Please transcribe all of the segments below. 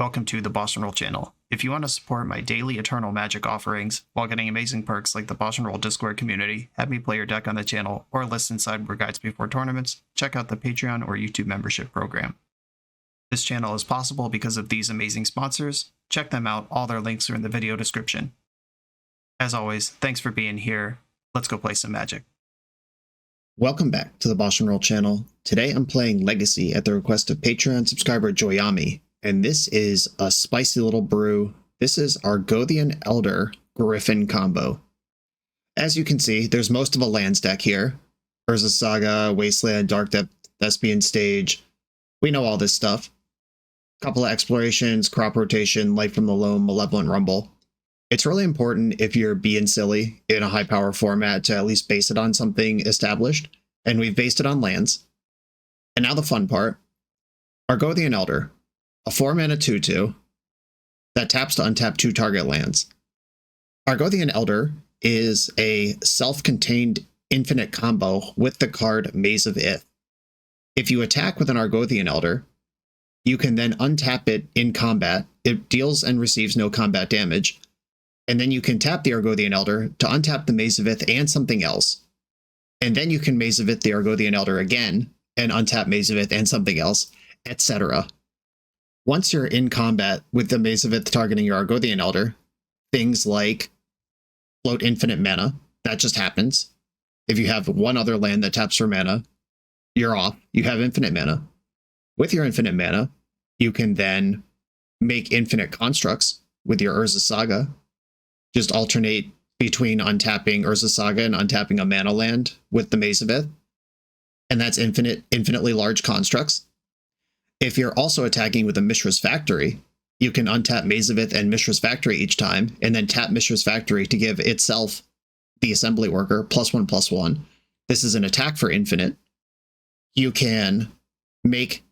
welcome to the BoshNRoll channel. If you want to support my daily Eternal Magic offerings while getting amazing perks like the BoshNRoll Discord community, have me play your deck on the channel, or listen sideboard guides before tournaments, check out the Patreon or YouTube membership program. This channel is possible because of these amazing sponsors. Check them out, all their links are in the video description. As always, thanks for being here. Let's go play some Magic. Welcome back to the BoshNRoll channel. Today I'm playing Legacy at the request of Patreon subscriber Joyami, and this is a spicy little brew. This is Argothian Elder Griffin combo. As you can see, there's most of a lands deck here. Urza Saga, Wasteland, Dark Depth, Thespian Stage. We know all this stuff. Couple of explorations, crop rotation, Light from the Loam, Malevolent Rumble. It's really important if you're being silly in a high power format to at least base it on something established, and we've based it on lands. And now the fun part. Argothian Elder, a 4-mana 2/2 that taps to untap 2 target lands. Argothian Elder is a self-contained infinite combo with the card Maze of Ith. If you attack with an Argothian Elder, you can then untap it in combat. It deals and receives no combat damage. And then you can tap the Argothian Elder to untap the Maze of Ith and something else. And then you can Maze of Ith the Argothian Elder again and untap Maze of Ith and something else, etc. Once you're in combat with the Maze of Ith targeting your Argothian Elder, things like float infinite mana, that just happens. If you have one other land that taps for mana, you're off. You have infinite mana. With your infinite mana, you can then make infinite constructs with your Urza Saga. Just alternate between untapping Urza Saga and untapping a mana land with the Maze of Ith. And that's infinitely large constructs. If you're also attacking with a Mishra's Factory, you can untap Maze of Ith and Mishra's Factory each time, and then tap Mishra's Factory to give itself, the assembly worker, +1/+1. This is an attack for infinite. You can make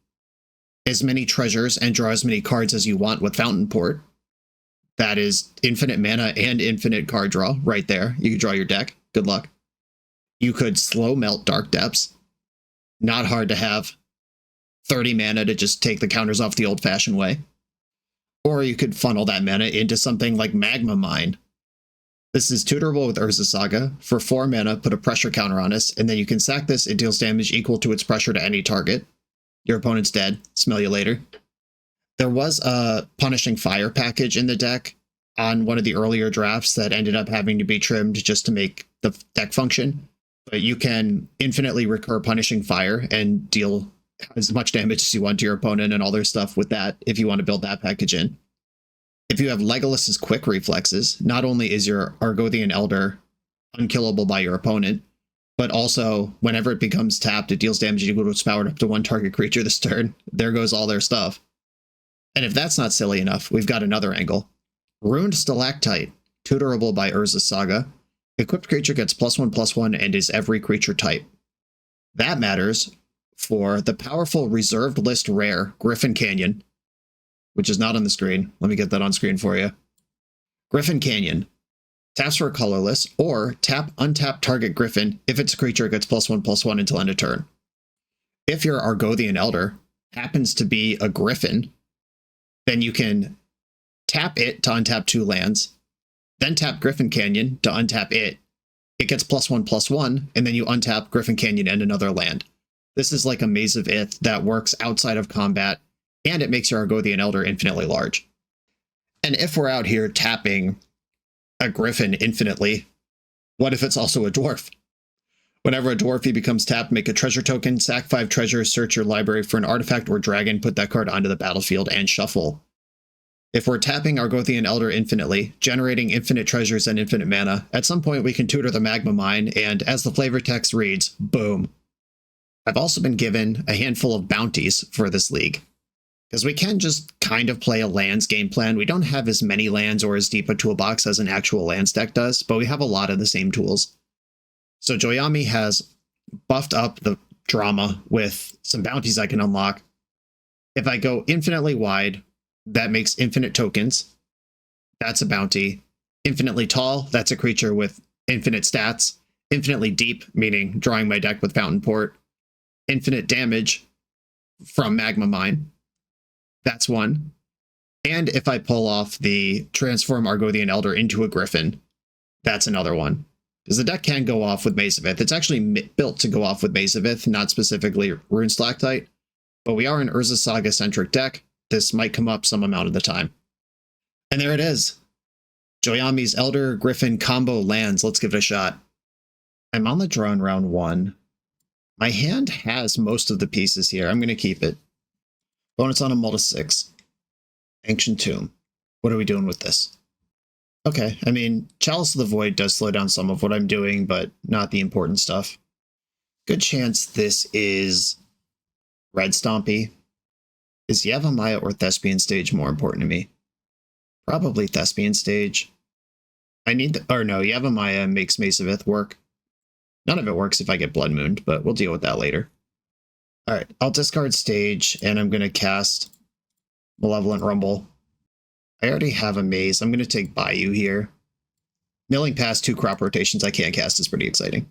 as many treasures and draw as many cards as you want with Fountain Port. That is infinite mana and infinite card draw right there. You can draw your deck. Good luck. You could slow melt Dark Depths. Not hard to have 30 mana to just take the counters off the old-fashioned way. Or you could funnel that mana into something like Magma Mine. This is tutorable with Urza Saga. For 4 mana, put a pressure counter on us, and then you can sack this. It deals damage equal to its pressure to any target. Your opponent's dead. Smell you later. There was a Punishing Fire package in the deck on one of the earlier drafts that ended up having to be trimmed just to make the deck function. But you can infinitely recur Punishing Fire and deal as much damage as you want to your opponent and all their stuff with that if you want to build that package in. If you have Legolas's Quick Reflexes, not only is your Argothian Elder unkillable by your opponent, but also whenever it becomes tapped, it deals damage equal to its power up to 1 target creature this turn. There goes all their stuff. And if that's not silly enough, we've got another angle. Ruined Stalactite, tutorable by Urza Saga. Equipped creature gets +1/+1 and is every creature type. That matters for the powerful reserved list rare Griffin Canyon, which is not on the screen. Let me get that on screen for you. Griffin Canyon. Taps for a colorless, or untap target Griffin. If it's a creature, it gets +1/+1 until end of turn. If your Argothian Elder happens to be a Griffin, then you can tap it to untap 2 lands, then tap Griffin Canyon to untap it. It gets +1/+1, and then you untap Griffin Canyon and another land. This is like a Maze of Ith that works outside of combat, and it makes your Argothian Elder infinitely large. And if we're out here tapping a Griffin infinitely, what if it's also a dwarf? Whenever a dwarfy becomes tapped, make a treasure token, sack 5 treasures, search your library for an artifact or dragon, put that card onto the battlefield, and shuffle. If we're tapping Argothian Elder infinitely, generating infinite treasures and infinite mana, at some point we can tutor the Magma Mine, and as the flavor text reads, boom. I've also been given a handful of bounties for this league, because we can just kind of play a lands game plan. We don't have as many lands or as deep a toolbox as an actual lands deck does, but we have a lot of the same tools. So Joyami has buffed up the drama with some bounties I can unlock. If I go infinitely wide, that makes infinite tokens. That's a bounty. Infinitely tall, that's a creature with infinite stats. Infinitely deep, meaning drawing my deck with Fountain Port. Infinite damage from Magma Mine. That's one. And if I pull off the transform Argothian Elder into a Griffin, that's another one. Because the deck can go off with Maze of Ith. It's actually built to go off with Maze of Ith, not specifically Rune Stalactite. But we are an Urza Saga-centric deck. This might come up some amount of the time. And there it is. Joyami's Elder Griffin combo lands. Let's give it a shot. I'm on the draw in round 1. My hand has most of the pieces here. I'm going to keep it. Bonus on a mull to 6. Ancient Tomb. What are we doing with this? Okay, I mean, Chalice of the Void does slow down some of what I'm doing, but not the important stuff. Good chance this is Red Stompy. Is Yavimaya or Thespian Stage more important to me? Probably Thespian Stage. Yavimaya makes Maze of Ith work. None of it works if I get Blood Mooned, but we'll deal with that later. Alright, I'll discard Stage, and I'm going to cast Malevolent Rumble. I already have a Maze. I'm going to take Bayou here. Milling past 2 crop rotations I can't cast is pretty exciting.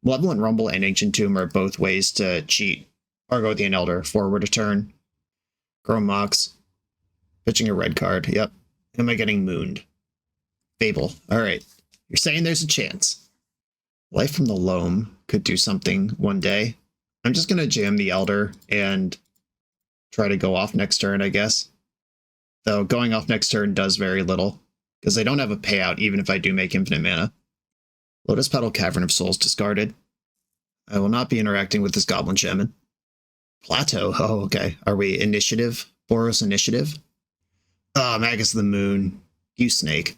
Malevolent Rumble and Ancient Tomb are both ways to cheat Argothian Elder forward a turn. Chrome Mox. Pitching a red card. Yep. Am I getting mooned? Fable. Alright. You're saying there's a chance. Life from the Loam could do something one day. I'm just going to jam the Elder and try to go off next turn, I guess. Though going off next turn does very little, because I don't have a payout even if I do make infinite mana. Lotus Petal Cavern of Souls discarded. I will not be interacting with this Goblin Shaman. Plateau. Oh, okay. Are we initiative? Boros initiative? Oh, Magus of the Moon. You snake.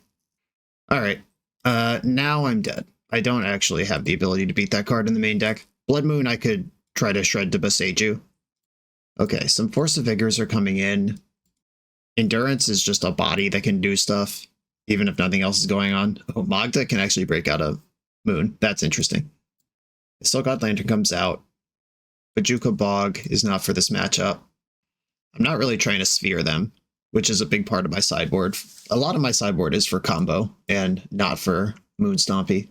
Alright. Now I'm dead. I don't actually have the ability to beat that card in the main deck. Blood Moon I could try to shred to Boseiju. Okay, some Force of Vigors are coming in. Endurance is just a body that can do stuff, even if nothing else is going on. Oh, Magda can actually break out a Moon. That's interesting. The Still God Lantern comes out. Bajuka Bog is not for this matchup. I'm not really trying to sphere them, which is a big part of my sideboard. A lot of my sideboard is for combo, and not for Moon Stompy.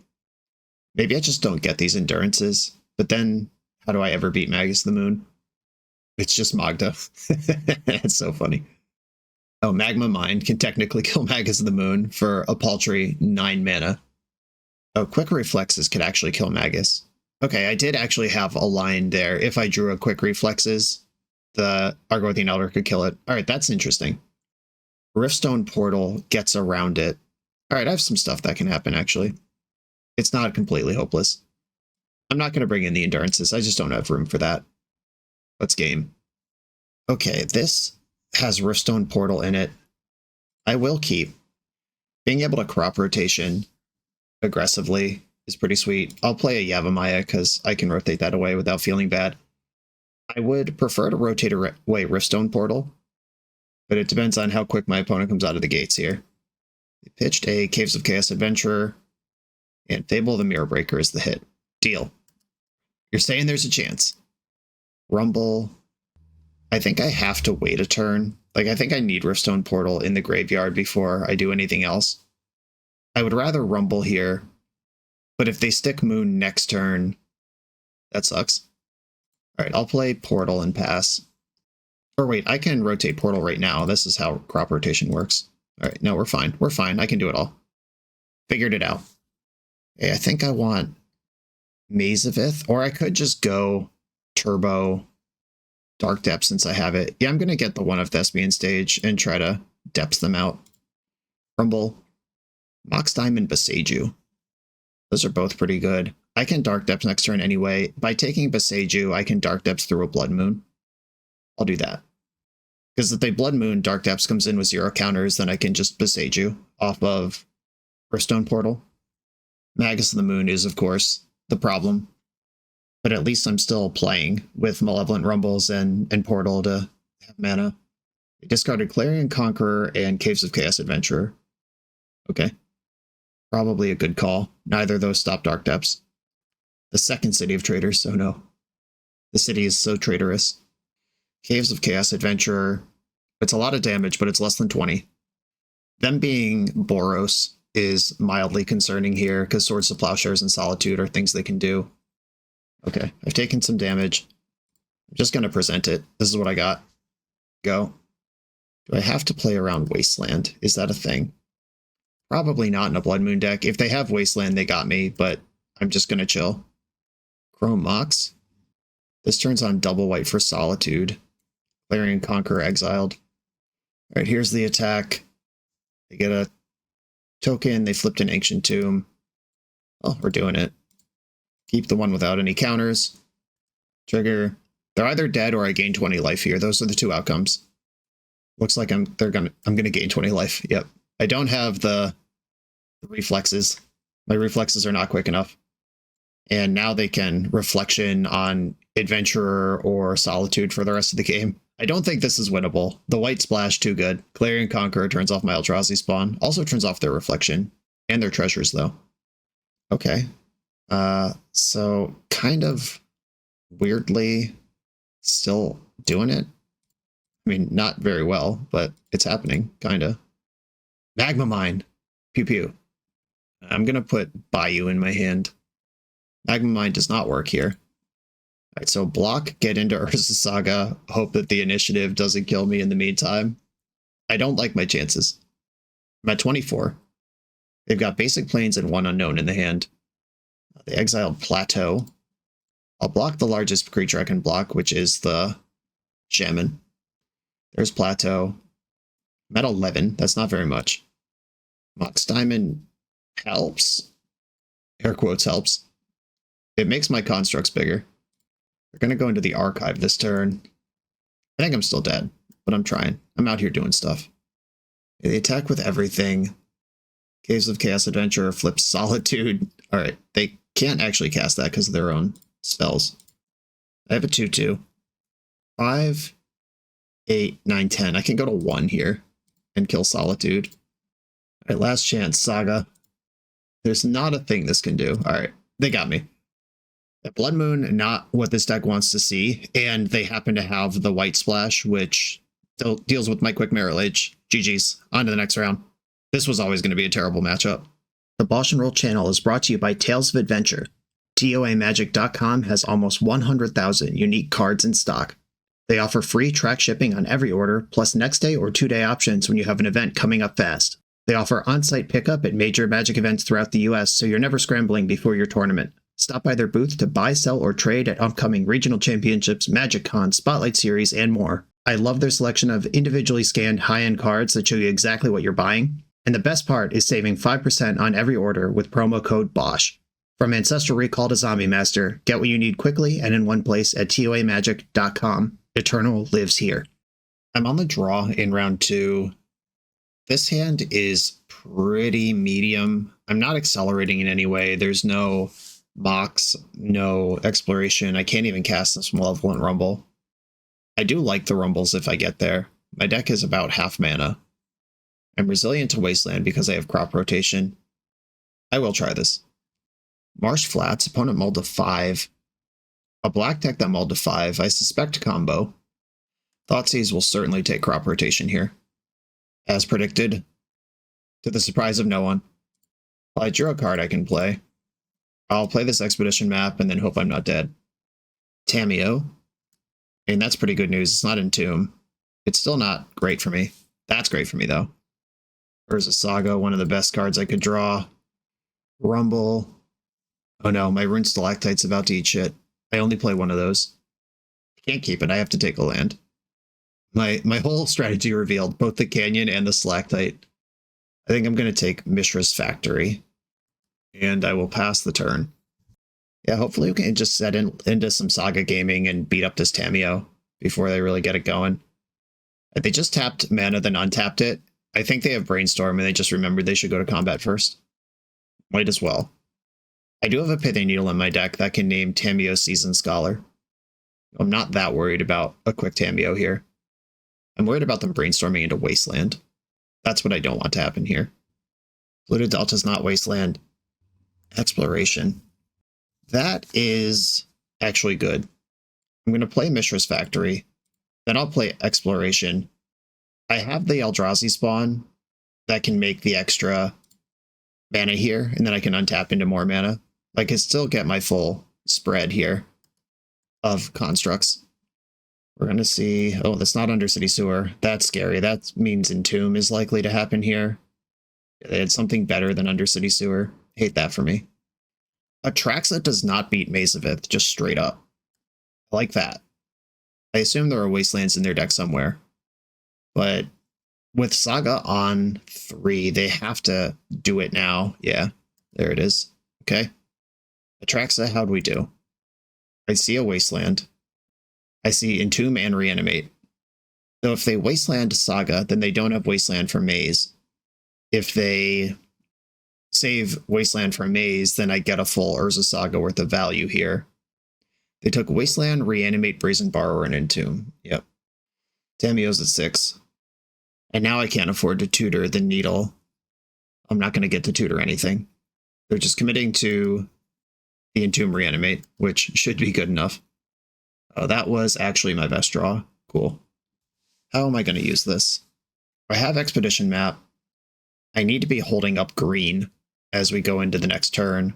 Maybe I just don't get these endurances, but then how do I ever beat Magus of the Moon? It's just Magda. It's so funny. Oh, Magma Mind can technically kill Magus of the Moon for a paltry 9 mana. Oh, Quick Reflexes could actually kill Magus. Okay, I did actually have a line there. If I drew a Quick Reflexes, the Argothian Elder could kill it. Alright, that's interesting. Riftstone Portal gets around it. Alright, I have some stuff that can happen, actually. It's not completely hopeless. I'm not going to bring in the endurances. I just don't have room for that. Let's game. Okay, this has Riftstone Portal in it. I will keep. Being able to crop rotation aggressively is pretty sweet. I'll play a Yavimaya because I can rotate that away without feeling bad. I would prefer to rotate away Riftstone Portal, but it depends on how quick my opponent comes out of the gates here. They pitched a Caves of Chaos Adventurer, and Fable of the Mirror Breaker is the hit. Deal. You're saying there's a chance. Rumble. I think I have to wait a turn. Like, I think I need Riftstone Portal in the graveyard before I do anything else. I would rather Rumble here, but if they stick Moon next turn, that sucks. Alright, I'll play Portal and pass. Or wait, I can rotate Portal right now. This is how crop rotation works. Alright, no, we're fine. We're fine. I can do it all. Figured it out. Okay, I think I want Maze of Ith, or I could just go Turbo Dark Depth since I have it. Yeah, I'm going to get the one of Thespian Stage and try to depth them out. Rumble, Mox Diamond, Boseiju. Those are both pretty good. I can Dark Depth next turn anyway. By taking Boseiju, I can Dark Depth through a Blood Moon. I'll do that. Because if they Blood Moon, Dark Depths comes in with 0 counters, then I can just Boseiju off of Riftstone Portal. Magus of the Moon is, of course, the problem. But at least I'm still playing with Malevolent Rumbles and Portal to have mana. I discarded Clarion Conqueror and Caves of Chaos Adventurer. Okay. Probably a good call. Neither of those stop Dark Depths. The second City of Traitors, so no. The city is so traitorous. Caves of Chaos Adventurer. It's a lot of damage, but it's less than 20. Them being Boros is mildly concerning here, because Swords to Plowshares and Solitude are things they can do. Okay, I've taken some damage. I'm just going to present it. This is what I got. Go. Do I have to play around Wasteland? Is that a thing? Probably not in a Blood Moon deck. If they have Wasteland, they got me, but I'm just going to chill. Chrome Mox. This turns on double white for Solitude. Clarion Conqueror exiled. All right, here's the attack. They get a token. They flipped an Ancient Tomb. Oh, we're doing it. Keep the one without any counters. Trigger. They're either dead or I gain 20 life here. Those are the two outcomes. Looks like I'm gonna gain 20 life. Yep. I don't have the reflexes. My reflexes are not quick enough. And now they can Reflection on Adventurer or Solitude for the rest of the game. I don't think this is winnable. The white splash, too good. Clarion Conqueror turns off my Eldrazi spawn. Also turns off their Reflection. And their treasures, though. Okay. So kind of weirdly still doing it. I mean, not very well, but it's happening, kinda. Magma Mine. Pew pew. I'm gonna put Bayou in my hand. Magma Mine does not work here. Alright, so block, get into Urza Saga, hope that the initiative doesn't kill me in the meantime. I don't like my chances. I'm at 24. They've got basic planes and one unknown in the hand. They exiled Plateau. I'll block the largest creature I can block, which is the Shaman. There's Plateau. I'm at 11. That's not very much. Mox Diamond helps. Air quotes helps. It makes my constructs bigger. They're going to go into the archive this turn. I think I'm still dead, but I'm trying. I'm out here doing stuff. They attack with everything. Caves of Chaos Adventure flips Solitude. Alright, they can't actually cast that because of their own spells. I have a 2/2. 5, 8, 9, 10. I can go to 1 here and kill Solitude. Alright, last chance, Saga. There's not a thing this can do. Alright, they got me. Blood Moon, not what this deck wants to see, and they happen to have the white splash, which deals with my quick Merit Age. GG's. On to the next round. This was always going to be a terrible matchup. The BoshNRoll channel is brought to you by Tales of Adventure. TOAMagic.com has almost 100,000 unique cards in stock. They offer free track shipping on every order, plus next day or 2-day options when you have an event coming up fast. They offer on-site pickup at major Magic events throughout the US, so you're never scrambling before your tournament. Stop by their booth to buy, sell, or trade at upcoming regional championships, Magic Con, Spotlight Series, and more. I love their selection of individually scanned high-end cards that show you exactly what you're buying. And the best part is saving 5% on every order with promo code BOSH. From Ancestral Recall to Zombie Master, get what you need quickly and in one place at TOAMagic.com. Eternal lives here. I'm on the draw in round 2. This hand is pretty medium. I'm not accelerating in any way. There's no Mox, no Exploration. I can't even cast this Malevolent Rumble. I do like the Rumbles if I get there. My deck is about half mana. I'm resilient to Wasteland because I have Crop Rotation. I will try this. Marsh Flats, opponent mulled to 5. A black deck that mulled to 5, I suspect combo. Thoughtseize will certainly take Crop Rotation here. As predicted, to the surprise of no one. Well, I drew a card I can play. I'll play this Expedition map and then hope I'm not dead. Tamiyo. I mean, that's pretty good news. It's not Entomb. It's still not great for me. That's great for me, though. Urza Saga, one of the best cards I could draw. Rumble. Oh no, my Rune Stalactite's about to eat shit. I only play one of those. Can't keep it, I have to take a land. My whole strategy revealed, both the Canyon and the Stalactite. I think I'm going to take Mishra's Factory. And I will pass the turn. Yeah, hopefully we can just set into some Saga gaming and beat up this Tamiyo before they really get it going. They just tapped mana, then untapped it. I think they have Brainstorm and they just remembered they should go to combat first. Might as well. I do have a Pithing Needle in my deck that can name Tamiyo Seasoned Scholar. I'm not that worried about a quick Tamiyo here. I'm worried about them brainstorming into Wasteland. That's what I don't want to happen here. Pluto Delta's not Wasteland. Exploration. That is actually good. I'm going to play Mishra's Factory. Then I'll play Exploration. I have the Eldrazi spawn that can make the extra mana here, and then I can untap into more mana. I can still get my full spread here of constructs. We're going to see... Oh, that's not Undercity Sewer. That's scary. That means Entomb is likely to happen here. They had something better than Undercity Sewer. Hate that for me. Atraxa does not beat Mazavith, just straight up. I like that. I assume there are Wastelands in their deck somewhere. But with Saga on 3, they have to do it now. Yeah, there it is. Okay. Atraxa, how do we do? I see a Wasteland. I see Entomb and Reanimate. So if they Wasteland Saga, then they don't have Wasteland for Maze. If they save Wasteland for Maze, then I get a full Urza Saga worth of value here. They took Wasteland, Reanimate, Brazen Borrower, and Entomb. Yep. Tamiyo's at 6. And now I can't afford to tutor the Needle. I'm not going to get to tutor anything. They're just committing to the Entomb Reanimate, which should be good enough. Oh, that was actually my best draw. Cool. How am I going to use this? I have Expedition Map. I need to be holding up green as we go into the next turn.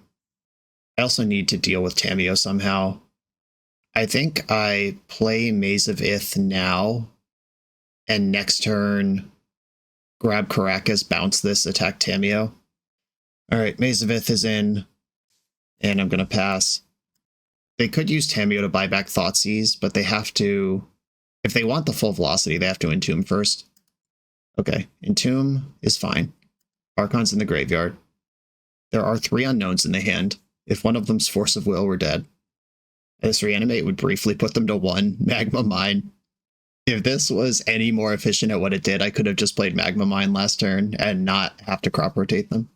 I also need to deal with Tamiyo somehow. I think I play Maze of Ith now, and next turn grab Caracas, bounce this, attack Tamiyo. Alright, Maze of Ith is in, and I'm going to pass. They could use Tamiyo to buy back Thoughtseize, but they have to... If they want the full velocity, they have to Entomb first. Okay, Entomb is fine. Archon's in the graveyard. There are 3 unknowns in the hand. If one of them's Force of Will, we're dead. This Reanimate would briefly put them to 1. Magma Mine. If this was any more efficient at what it did, I could have just played Magma Mine last turn and not have to crop rotate them.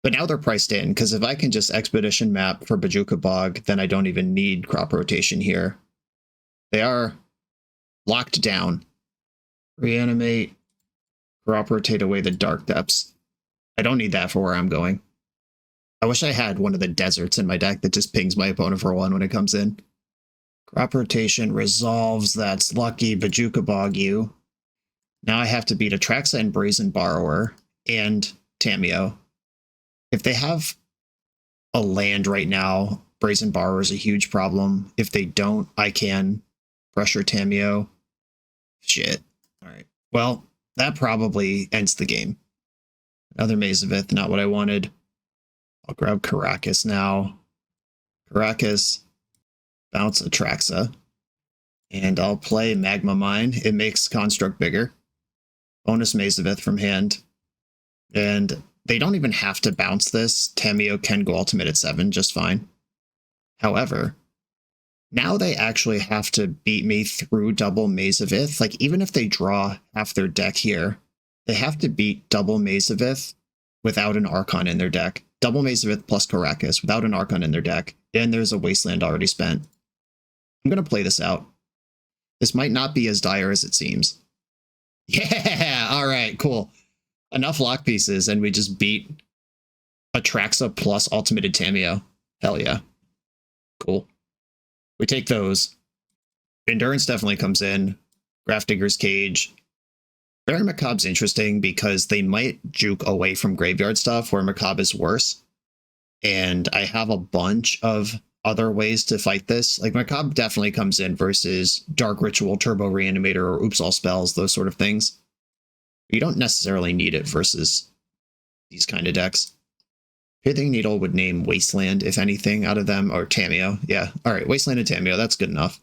But now they're priced in, because if I can just Expedition Map for Bojuka Bog, then I don't even need crop rotation here. They are locked down. Reanimate, crop rotate away the Dark Depths. I don't need that for where I'm going. I wish I had one of the deserts in my deck that just pings my opponent for 1 when it comes in. Crop rotation resolves, that's lucky, Bojuka Bog you. Now I have to beat Atraxa and Brazen Borrower and Tamiyo. If they have a land right now, Brazen Borrower is a huge problem. If they don't, I can pressure Tamiyo. Shit. Alright. Well, that probably ends the game. Another Maze of Ith, not what I wanted. I'll grab Caracas now. Caracas, bounce Atraxa. And I'll play Magma Mine. It makes Construct bigger. Bonus Maze of Ith from hand. And they don't even have to bounce this. Tamiyo can go ultimate at 7 just fine. However, now they actually have to beat me through double Maze of Ith. Like, even if they draw half their deck here, they have to beat double Maze of Ith without an Archon in their deck. Double Maze of Ith plus Caracas without an Archon in their deck. And there's a Wasteland already spent. I'm going to play this out. This might not be as dire as it seems. Yeah! Alright, cool. Enough lock pieces, and we just beat Atraxa plus ultimated Tamiyo. Hell yeah. Cool. We take those. Endurance definitely comes in. Grafdigger's Cage. Baron Macabre's interesting because they might juke away from graveyard stuff where Macabre is worse. And I have a bunch of other ways to fight this. Like, Macabre definitely comes in versus Dark Ritual, Turbo Reanimator, or Oops All Spells, those sort of things. You don't necessarily need it versus these kind of decks. Pithing Needle would name Wasteland, if anything, out of them, or Tamiyo. Yeah, alright, Wasteland and Tamiyo, that's good enough.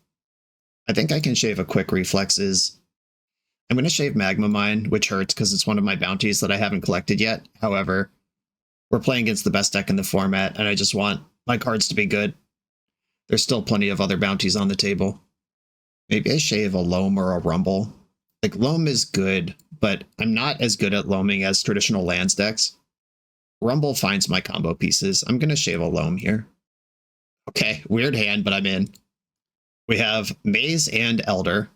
I think I can shave a quick Reflexes. I'm going to shave Magma Mine, which hurts because it's one of my bounties that I haven't collected yet. However, we're playing against the best deck in the format, and I just want my cards to be good. There's still plenty of other bounties on the table. Maybe I shave a Loam or a Rumble. Like, Loam is good, but I'm not as good at loaming as traditional lands decks. Rumble finds my combo pieces. I'm going to shave a Loam here. Okay, weird hand, but I'm in. We have Maze and Elder.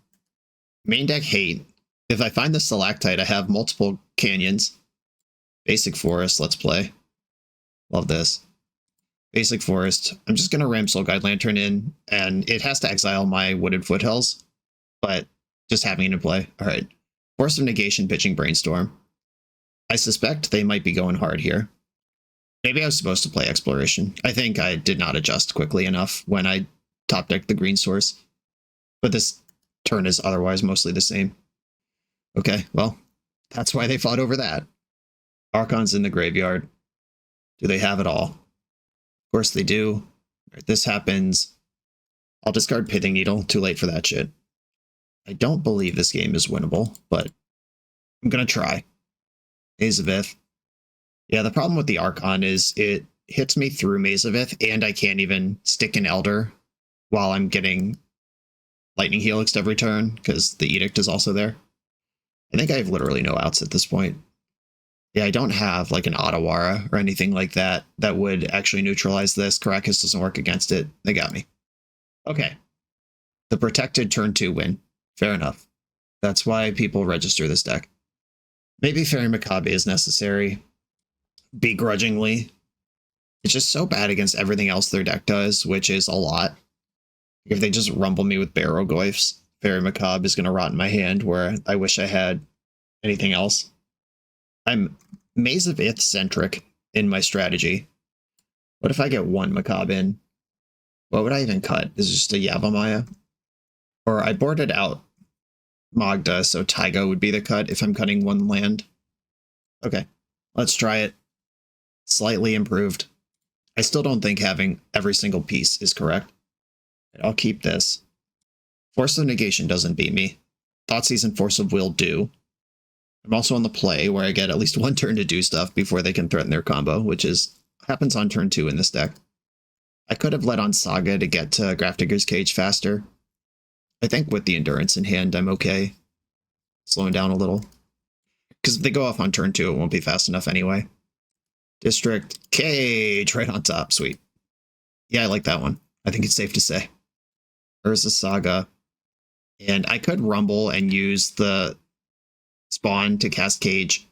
Main deck Hate. If I find the Stalactite, I have multiple canyons. Basic Forest, let's play. Love this. Basic Forest. I'm just going to ram Soul Guide Lantern in, and it has to exile my Wooded Foothills, but just having it in play. All right. Force of Negation, pitching Brainstorm. I suspect they might be going hard here. Maybe I was supposed to play Exploration. I think I did not adjust quickly enough when I top decked the green source. But this turn is otherwise mostly the same. Okay, well, that's why they fought over that. Archon's in the graveyard. Do they have it all? Of course they do. Right, this happens. I'll discard Pithing Needle. Too late for that shit. I don't believe this game is winnable, but I'm going to try. Maze of Ith. Yeah, the problem with the Archon is it hits me through Maze of Ith, and I can't even stick an Elder while I'm getting Lightning Helixed every turn, because the Edict is also there. I think I have literally no outs at this point. Yeah, I don't have like an Otawara or anything like that that would actually neutralize this. Caracas doesn't work against it. They got me. Okay. The protected turn 2 win. Fair enough. That's why people register this deck. Maybe Fairy Macabre is necessary. Begrudgingly. It's just so bad against everything else their deck does, which is a lot. If they just rumble me with Barrowgoyfs, Fairy Macabre is going to rot in my hand where I wish I had anything else. I'm Maze of Ith centric in my strategy. What if I get one Macabre in? What would I even cut? Is it just a Yavimaya? Or I boarded out Magda, so Taiga would be the cut if I'm cutting one land. Okay, let's try it. Slightly improved. I still don't think having every single piece is correct. I'll keep this. Force of Negation doesn't beat me. Thoughtseize and Force of Will do. I'm also on the play where I get at least one turn to do stuff before they can threaten their combo, which happens on turn 2 in this deck. I could have let on Saga to get to Grafdigger's Cage faster. I think with the Endurance in hand, I'm okay. Slowing down a little. Because if they go off on turn 2, it won't be fast enough anyway. District Cage right on top. Sweet. Yeah, I like that one. I think it's safe to say. Urza Saga. And I could Rumble and use the Spawn to cast Cage,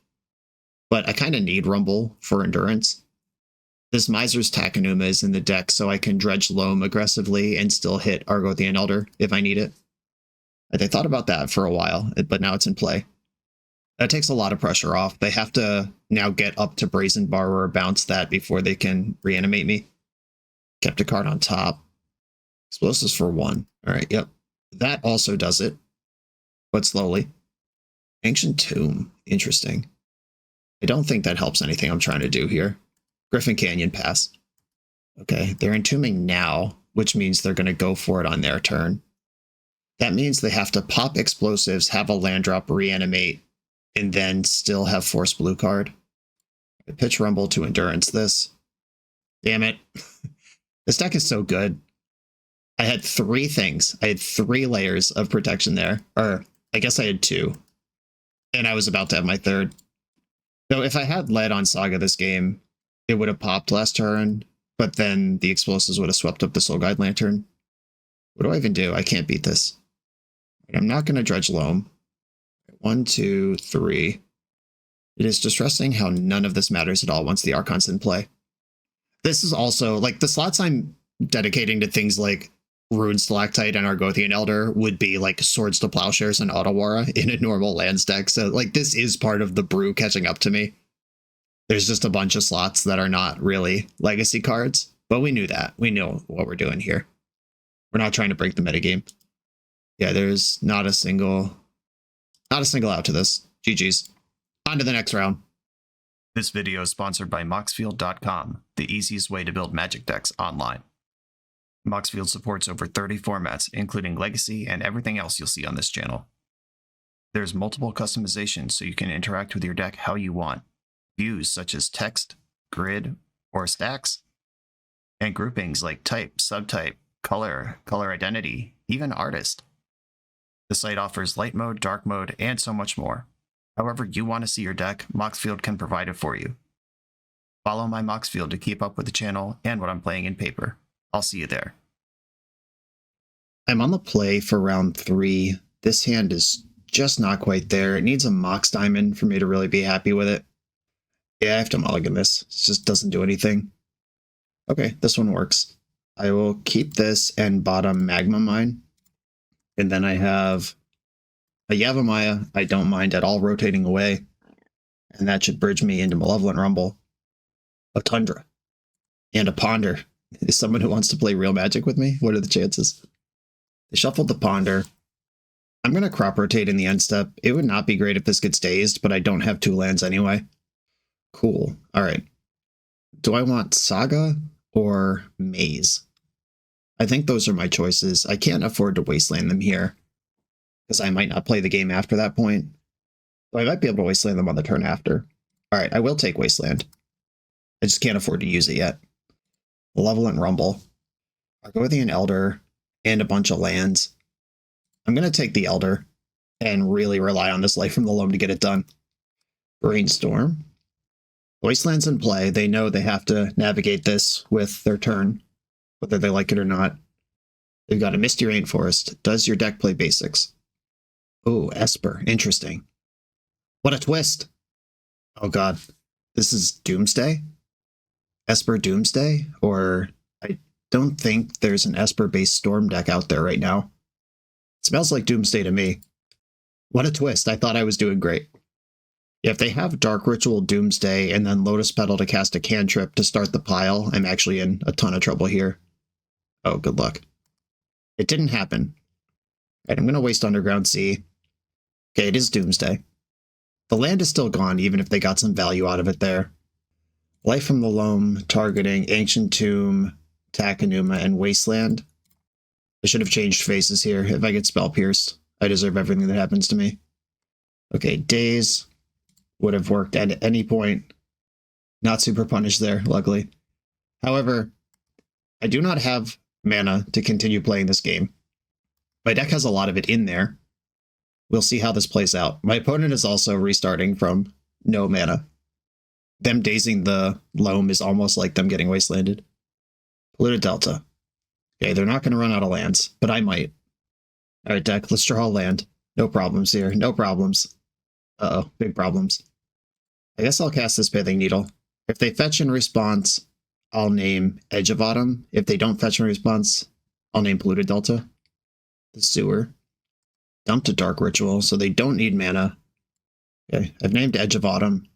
but I kind of need Rumble for Endurance. This Miser's Takenuma is in the deck, so I can Dredge Loam aggressively and still hit Argothian Elder if I need it. They thought about that for a while, but now it's in play. That takes a lot of pressure off. They have to now get up to Brazen Borrower or bounce that before they can reanimate me. Kept a card on top. Explosives for 1. Alright, yep. That also does it, but slowly. Ancient Tomb. Interesting. I don't think that helps anything I'm trying to do here. Griffin Canyon pass. Okay, they're entombing now, which means they're going to go for it on their turn. That means they have to pop explosives, have a land drop, reanimate, and then still have Force Blue card. I pitch Rumble to Endurance this. Damn it. This deck is so good. I had 3 things. I had 3 layers of protection there. Or, I guess I had 2. And I was about to have my 3rd. So if I had led on Saga this game, it would have popped last turn, but then the explosives would have swept up the Soul Guide Lantern. What do I even do? I can't beat this. I'm not going to Dredge Loam. 1, 2, 3. It is distressing how none of this matters at all once the Archon's in play. This is also, like, the slots I'm dedicating to things like Rune Stalactite and Argothian Elder would be like Swords to Plowshares and Otawara in a normal lands deck. So, like, this is part of the brew catching up to me. There's just a bunch of slots that are not really legacy cards, but we knew that. We know what we're doing here. We're not trying to break the metagame. Yeah, there's not a single out to this. GG's. On to the next round. This video is sponsored by Moxfield.com, the easiest way to build Magic decks online. Moxfield supports over 30 formats, including Legacy and everything else you'll see on this channel. There's multiple customizations so you can interact with your deck how you want. Views such as text, grid, or stacks. And groupings like type, subtype, color, color identity, even artist. The site offers light mode, dark mode, and so much more. However you want to see your deck, Moxfield can provide it for you. Follow my Moxfield to keep up with the channel and what I'm playing in paper. I'll see you there. I'm on the play for round 3. This hand is just not quite there. It needs a Mox Diamond for me to really be happy with it. Yeah, I have to mulligan this. It just doesn't do anything. Okay, this one works. I will keep this and bottom Magma Mine. And then I have a Yavimaya. I don't mind at all rotating away. And that should bridge me into Malevolent Rumble. A Tundra. And a Ponder. Is someone who wants to play real Magic with me? What are the chances? They shuffled the Ponder. I'm going to crop rotate in the end step. It would not be great if this gets dazed, but I don't have 2 lands anyway. Cool. All right. Do I want Saga or Maze? I think those are my choices. I can't afford to wasteland them here because I might not play the game after that point. So I might be able to wasteland them on the turn after. All right, I will take wasteland. I just can't afford to use it yet. Malevolent Rumble, Argothian Elder, and a bunch of lands. I'm going to take the Elder and really rely on this Life from the Loam to get it done. Brainstorm. Wasteland's in play. They know they have to navigate this with their turn, whether they like it or not. They've got a Misty Rainforest. Does your deck play basics? Oh, Esper. Interesting. What a twist. Oh god. This is Doomsday? Esper Doomsday? Or I don't think there's an Esper-based Storm deck out there right now. It smells like Doomsday to me. What a twist. I thought I was doing great. If they have Dark Ritual Doomsday and then Lotus Petal to cast a cantrip to start the pile, I'm actually in a ton of trouble here. Oh, good luck. It didn't happen. Alright, I'm going to waste Underground Sea. Okay, it is Doomsday. The land is still gone, even if they got some value out of it there. Life from the Loam, targeting Ancient Tomb, Takenuma, and Wasteland. I should have changed faces here. If I get Spell Pierced, I deserve everything that happens to me. Okay, Daze would have worked at any point. Not super punished there, luckily. However, I do not have mana to continue playing this game. My deck has a lot of it in there. We'll see how this plays out. My opponent is also restarting from no mana. Them dazing the Loam is almost like them getting wastelanded. Polluted Delta. Okay, they're not going to run out of lands, but I might. Alright, deck, let's draw a land. No problems here, no problems. Uh-oh, big problems. I guess I'll cast this Pithing Needle. If they fetch in response, I'll name Edge of Autumn. If they don't fetch in response, I'll name Polluted Delta. The Sewer. Dumped a Dark Ritual, so they don't need mana. Okay, I've named Edge of Autumn.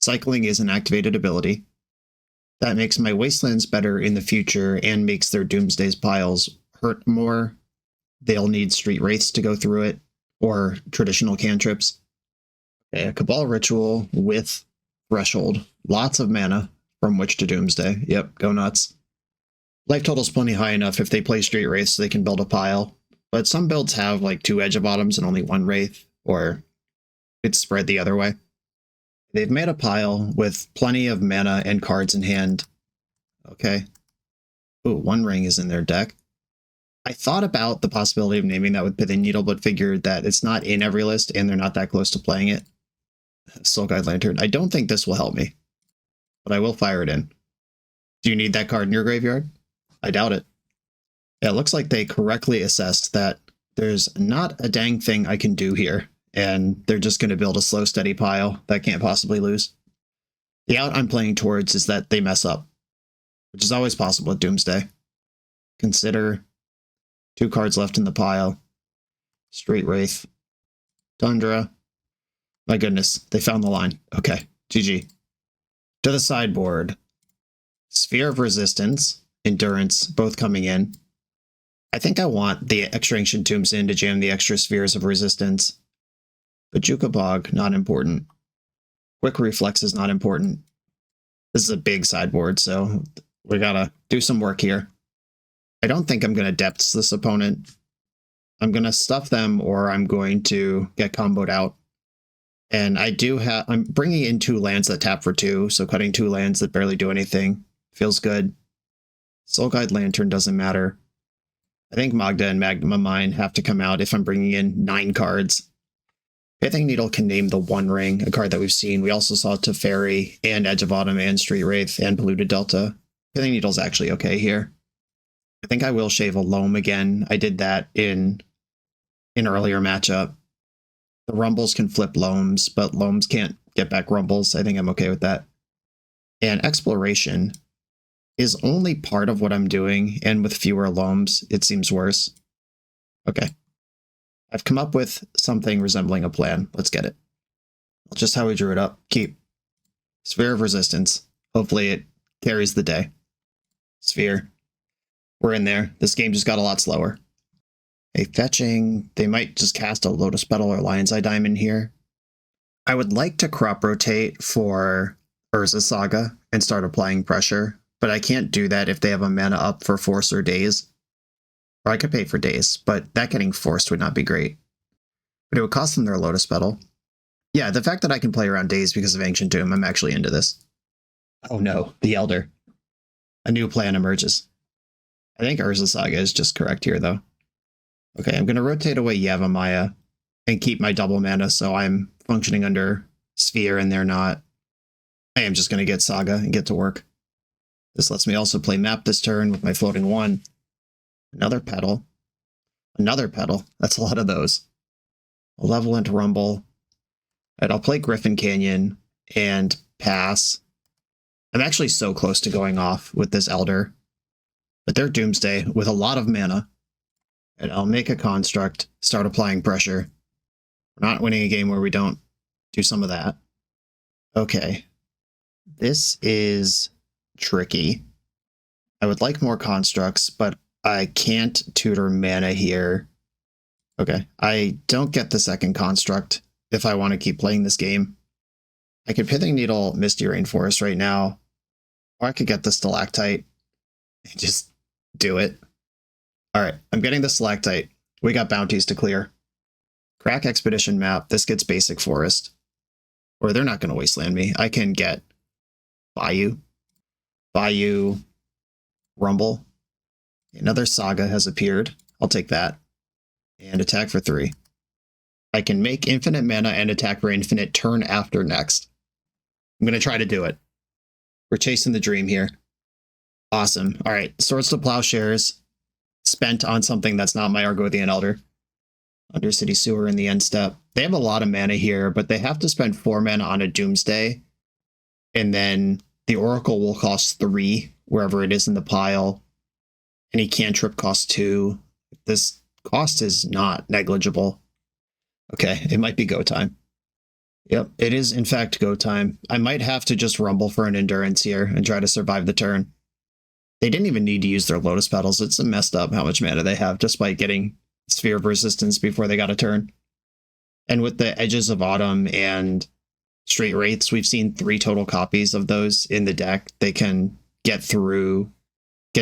Cycling is an activated ability. That makes my Wastelands better in the future and makes their Doomsday's piles hurt more. They'll need Street Wraiths to go through it, or traditional cantrips. Okay, a Cabal Ritual with Threshold. Lots of mana from which to Doomsday. Yep, go nuts. Life total's plenty high enough if they play Street Wraiths so they can build a pile. But some builds have like 2 Edge of Autumns and only 1 Wraith, or it's spread the other way. They've made a pile with plenty of mana and cards in hand. Okay. Ooh, One Ring is in their deck. I thought about the possibility of naming that with Pithing Needle, but figured that it's not in every list and they're not that close to playing it. Soul Guide Lantern. I don't think this will help me, but I will fire it in. Do you need that card in your graveyard? I doubt it. Yeah, it looks like they correctly assessed that there's not a dang thing I can do here, and they're just going to build a slow, steady pile that can't possibly lose. The out I'm playing towards is that they mess up, which is always possible with Doomsday. Consider 2 cards left in the pile. Street Wraith. Tundra. My goodness, they found the line. Okay, GG. To the sideboard. Sphere of Resistance, Endurance, both coming in. I think I want the extra Ancient Tombs in to jam the extra Spheres of Resistance. Bajuka Bog, not important. Quick Reflex is not important. This is a big sideboard, so we gotta do some work here. I don't think I'm gonna Depths this opponent. I'm gonna stuff them, or I'm going to get comboed out. And I'm bringing in 2 lands that tap for 2, so cutting 2 lands that barely do anything feels good. Soul Guide Lantern doesn't matter. I think Magda and Magma Mine have to come out if I'm bringing in 9 cards. Pithing Needle can name the One Ring, a card that we've seen. We also saw Teferi and Edge of Autumn and Street Wraith and Polluted Delta. Pithing Needle's actually okay here. I think I will shave a Loam again. I did that in an earlier matchup. The Rumbles can flip Loams, but Loams can't get back Rumbles. I think I'm okay with that. And Exploration is only part of what I'm doing, and with fewer Loams, it seems worse. Okay. I've come up with something resembling a plan. Let's get it. Just how we drew it up. Keep. Sphere of Resistance. Hopefully it carries the day. Sphere. We're in there. This game just got a lot slower. A fetching, they might just cast a Lotus Petal or Lion's Eye Diamond here. I would like to crop rotate for Urza Saga and start applying pressure, but I can't do that if they have a mana up for Force or Daze. Or I could pay for Daze, but that getting forced would not be great. But it would cost them their Lotus Petal. Yeah, the fact that I can play around Daze because of Ancient Doom, I'm actually into this. Oh no, the Elder. A new plan emerges. I think Urza Saga is just correct here, though. Okay, I'm going to rotate away Yavimaya and keep my double mana so I'm functioning under Sphere and they're not. I am just going to get Saga and get to work. This lets me also play Map this turn with my floating 1. Another Petal. Another Petal. That's a lot of those. Malevolent Rumble. All right, I'll play Griffin Canyon and pass. I'm actually so close to going off with this Elder. But they're Doomsday with a lot of mana. And I'll make a construct, start applying pressure. We're not winning a game where we don't do some of that. Okay. This is tricky. I would like more constructs, but I can't tutor mana here. Okay. I don't get the second construct if I want to keep playing this game. I could Pithing Needle Misty Rainforest right now. Or I could get the Stalactite and just do it. Alright, I'm getting the Stalactite. We got bounties to clear. Crack Expedition map. This gets basic forest. Or they're not going to wasteland me. I can get Bayou. Bayou. Rumble. Another Saga has appeared. I'll take that. And attack for 3. I can make infinite mana and attack for infinite turn after next. I'm going to try to do it. We're chasing the dream here. Awesome. Alright, Swords to Plowshares. Spent on something that's not my Argothian Elder. Undercity Sewer in the end step. They have a lot of mana here, but they have to spend 4 mana on a Doomsday. And then the Oracle will cost 3 wherever it is in the pile. Any cantrip costs 2. This cost is not negligible. Okay, it might be go time. Yep, it is in fact go time. I might have to just rumble for an endurance here and try to survive the turn. They didn't even need to use their Lotus Petals. It's messed up how much mana they have just by getting Sphere of Resistance before they got a turn. And with the Edges of Autumn and Straight Wraiths, we've seen 3 total copies of those in the deck. They can get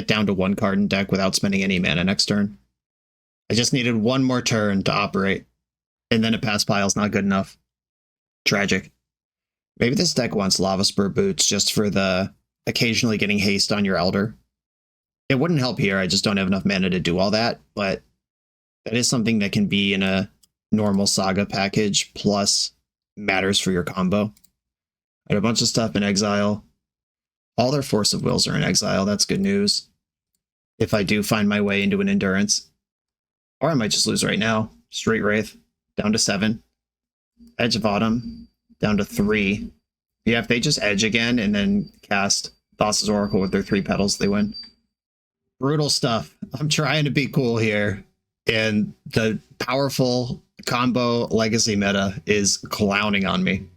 down to 1 card in deck without spending any mana next turn. I just needed 1 more turn to operate. And then a pass pile's not good enough. Tragic. Maybe this deck wants Lava Spur Boots just for the occasionally getting haste on your Elder. It wouldn't help here, I just don't have enough mana to do all that, but that is something that can be in a normal Saga package, plus matters for your combo. I had a bunch of stuff in exile. All their Force of Wills are in exile, that's good news. If I do find my way into an Endurance. Or I might just lose right now. Straight Wraith, down to 7. Edge of Autumn, down to 3. Yeah, if they just edge again and then cast Thassa's Oracle with their 3 petals, they win. Brutal stuff. I'm trying to be cool here. And the powerful combo legacy meta is clowning on me.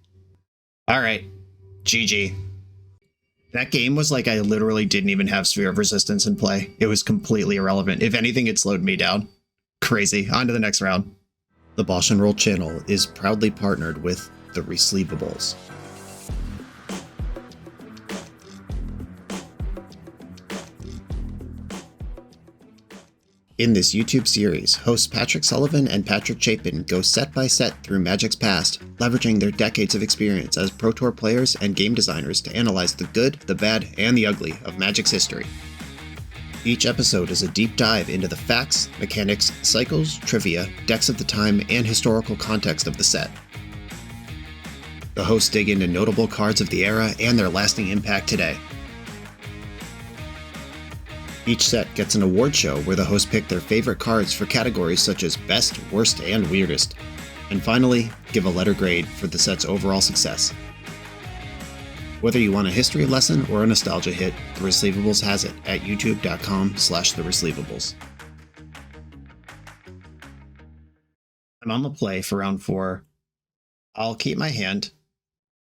Alright. GG. That game was like I literally didn't even have Sphere of Resistance in play. It was completely irrelevant. If anything, it slowed me down. Crazy. On to the next round. The BoshNRoll channel is proudly partnered with the Resleevables. In this YouTube series, hosts Patrick Sullivan and Patrick Chapin go set by set through Magic's past, leveraging their decades of experience as Pro Tour players and game designers to analyze the good, the bad, and the ugly of Magic's history. Each episode is a deep dive into the facts, mechanics, cycles, trivia, decks of the time, and historical context of the set. The hosts dig into notable cards of the era and their lasting impact today. Each set gets an award show where the hosts pick their favorite cards for categories such as Best, Worst, and Weirdest. And finally, give a letter grade for the set's overall success. Whether you want a history lesson or a nostalgia hit, The Resleevables has it at youtube.com/theresleevables. I'm on the play for round 4. I'll keep my hand.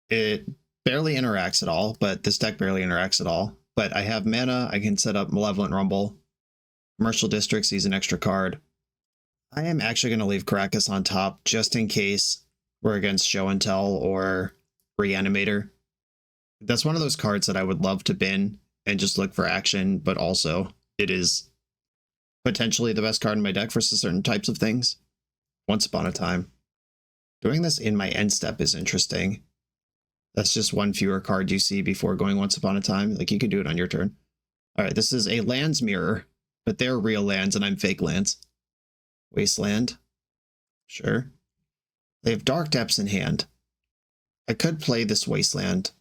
It barely interacts at all, but this deck barely interacts at all. But I have mana, I can set up Malevolent Rumble. Commercial District sees an extra card. I am actually going to leave Caracas on top just in case we're against Show and Tell or Reanimator. That's one of those cards that I would love to bin and just look for action, but also it is potentially the best card in my deck for certain types of things. Once Upon a Time. Doing this in my end step is interesting. That's just one fewer card you see before going Once Upon a Time. Like, you can do it on your turn. All right, this is a lands mirror, but they're real lands and I'm fake lands. Wasteland. Sure. They have Dark Depths in hand. I could play this Wasteland,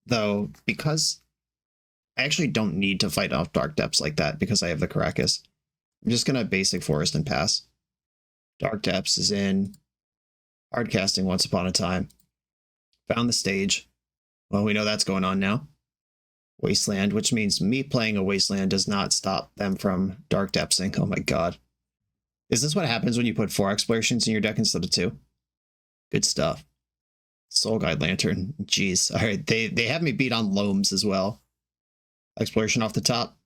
though, because I actually don't need to fight off Dark Depths like that because I have the Caracas. I'm just going to basic Forest and pass. Dark Depths is in. Hard casting Once Upon a Time. Found the stage. Well, we know that's going on now. Wasteland, which means me playing a Wasteland does not stop them from Dark Depthsing. Oh my god. Is this what happens when you put 4 explorations in your deck instead of 2? Good stuff. Soul Guide Lantern. Jeez. Alright, they have me beat on Loams as well. Exploration off the top.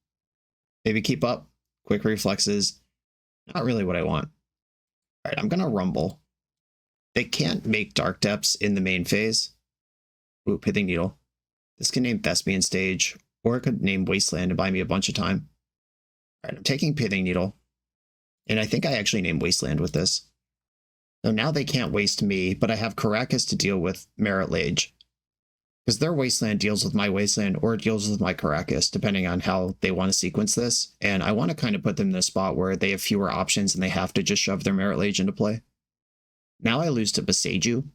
Maybe keep up. Quick reflexes. Not really what I want. Alright, I'm gonna Rumble. They can't make Dark Depths in the main phase. Ooh, Pithing Needle. This can name Thespian Stage, or it could name Wasteland and buy me a bunch of time. Alright, I'm taking Pithing Needle. And I think I actually named Wasteland with this. So now they can't waste me, but I have Caracas to deal with Merit Lage. Because their Wasteland deals with my Wasteland, or it deals with my Caracas, depending on how they want to sequence this. And I want to kind of put them in a spot where they have fewer options and they have to just shove their Merit Lage into play. Now I lose to Beseiju,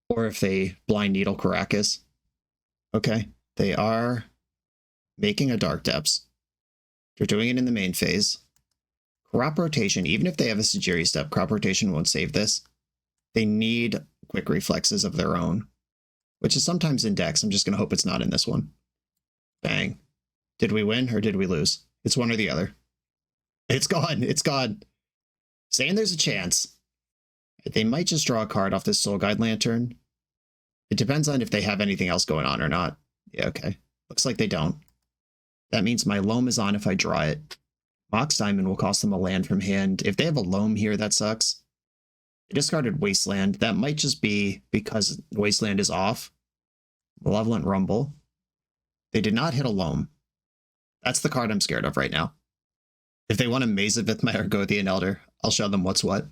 or if they Blind Needle Caracas. Okay, they are making a Dark Depths. They're doing it in the main phase. Crop Rotation, even if they have a Sajiri step, Crop Rotation won't save this. They need quick reflexes of their own, which is sometimes in decks. I'm just going to hope it's not in this one. Bang. Did we win or did we lose? It's one or the other. It's gone. It's gone. Saying there's a chance. They might just draw a card off this Soul Guide Lantern. It depends on if they have anything else going on or not. Yeah, okay. Looks like they don't. That means my Loam is on if I draw it. Mox Diamond will cost them a land from hand. If they have a Loam here, that sucks. They discarded Wasteland. That might just be because Wasteland is off. Malevolent Rumble. They did not hit a Loam. That's the card I'm scared of right now. If they want to Maze it with my Argothian Elder, I'll show them what's what.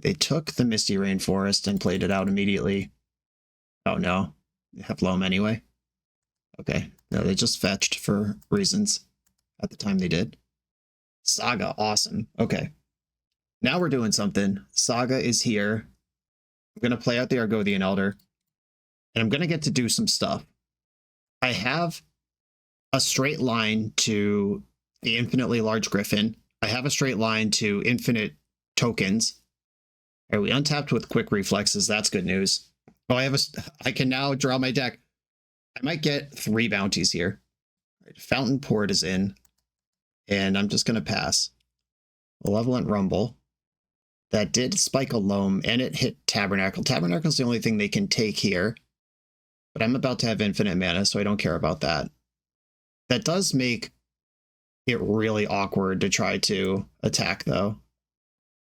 They took the Misty Rainforest and played it out immediately. Oh no, they have Loam anyway. Okay, no, they just fetched for reasons at the time they did. Saga, awesome. Okay, now we're doing something. Saga is here. I'm going to play out the Argothian Elder, and I'm going to get to do some stuff. I have a straight line to the infinitely large Griffin. I have a straight line to infinite tokens. Are we untapped with quick reflexes? That's good news. Oh, I can now draw my deck. I might get 3 bounties here. Right, Fountain Port is in, and I'm just going to pass. Malevolent Rumble. That did spike a Loam, and it hit Tabernacle. Tabernacle's the only thing they can take here, but I'm about to have infinite mana, so I don't care about that. That does make it really awkward to try to attack, though.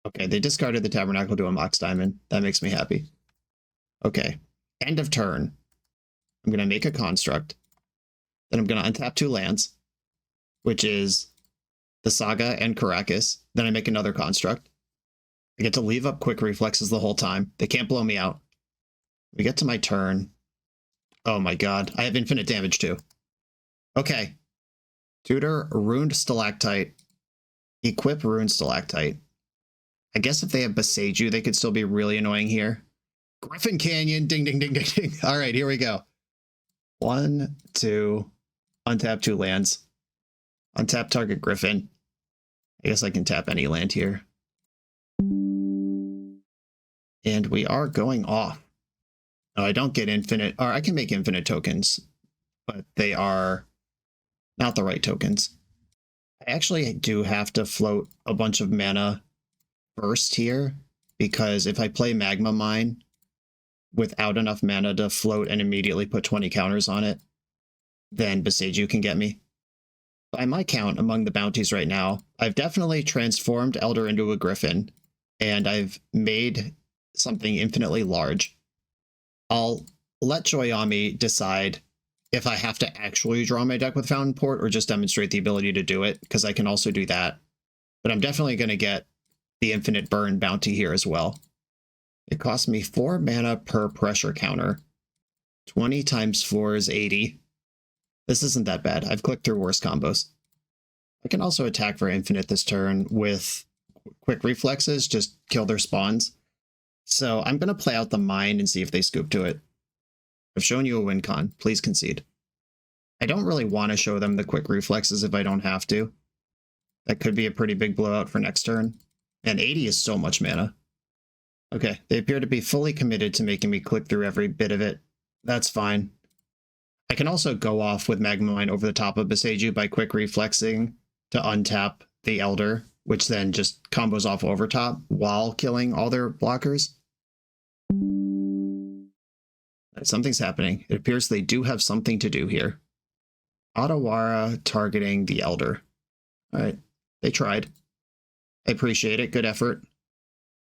Okay, they discarded the Tabernacle to a Mox Diamond. That makes me happy. Okay, end of turn. I'm going to make a construct. Then I'm going to untap 2 lands, which is the Saga and Caracas. Then I make another construct. I get to leave up quick reflexes the whole time. They can't blow me out. We get to my turn. Oh my god, I have infinite damage too. Okay. Tutor Ruined Stalactite. Equip Ruined Stalactite. I guess if they have Beseiju, they could still be really annoying here. Griffin Canyon, ding, ding, ding, ding, ding. All right, here we go. 1, 2, untap 2 lands. Untap target Griffin. I guess I can tap any land here. And we are going off. Oh, I don't get infinite, or I can make infinite tokens, but they are not the right tokens. I actually do have to float a bunch of mana first here, because if I play Magma Mine without enough mana to float and immediately put 20 counters on it, then Beseiju can get me. By my count, among the bounties right now, I've definitely transformed Elder into a Griffin, and I've made something infinitely large. I'll let Joyami decide if I have to actually draw my deck with Fountain Port or just demonstrate the ability to do it, because I can also do that. But I'm definitely going to get the infinite burn bounty here as well. It costs me 4 mana per pressure counter. 20 times 4 is 80. This isn't that bad. I've clicked through worse combos. I can also attack for infinite this turn with quick reflexes, just kill their spawns. So I'm going to play out the mine and see if they scoop to it. I've shown you a win con. Please concede. I don't really want to show them the quick reflexes if I don't have to. That could be a pretty big blowout for next turn. And 80 is so much mana. Okay, they appear to be fully committed to making me click through every bit of it. That's fine. I can also go off with Magma Mine over the top of Boseiju by quick reflexing to untap the Elder, which then just combos off overtop while killing all their blockers. Something's happening. It appears they do have something to do here. Otawara targeting the Elder. Alright, they tried. I appreciate it. Good effort.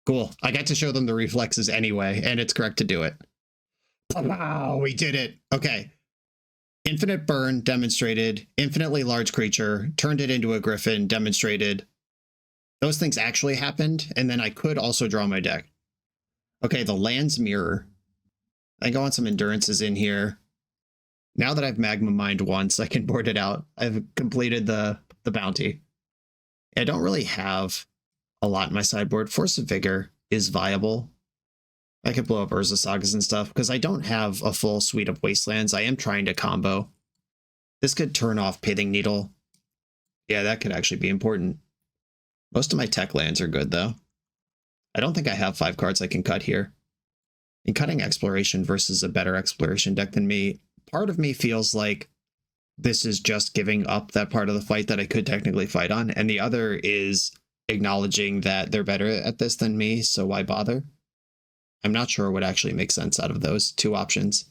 Cool. I got to show them the reflexes anyway, and it's correct to do it. Wow, we did it. Okay. Infinite Burn demonstrated. Infinitely large creature. Turned it into a Griffin demonstrated. Those things actually happened, and then I could also draw my deck. Okay, the Land's Mirror. I go on some endurances in here. Now that I've Magma Mined once, I can board it out. I've completed the bounty. I don't really have a lot in my sideboard. Force of Vigor is viable. I could blow up Urza Sagas and stuff, because I don't have a full suite of Wastelands. I am trying to combo. This could turn off Pithing Needle. Yeah, that could actually be important. Most of my tech lands are good, though. I don't think I have 5 cards I can cut here. In cutting Exploration versus a better Exploration deck than me, part of me feels like this is just giving up that part of the fight that I could technically fight on, and the other is acknowledging that they're better at this than me, so why bother? I'm not sure what actually makes sense out of those 2 options.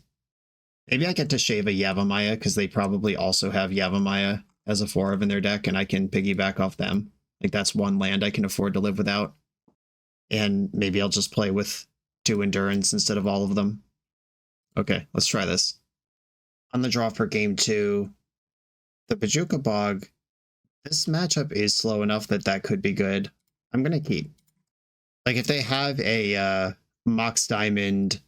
Maybe I get to shave a Yavimaya, because they probably also have Yavimaya as a 4 of in their deck, and I can piggyback off them. Like, that's 1 land I can afford to live without. And maybe I'll just play with 2 Endurance instead of all of them. Okay, let's try this. On the draw for game 2, the Bajuka Bog. This matchup is slow enough that that could be good. I'm going to keep. Like, if they have a Mox Diamond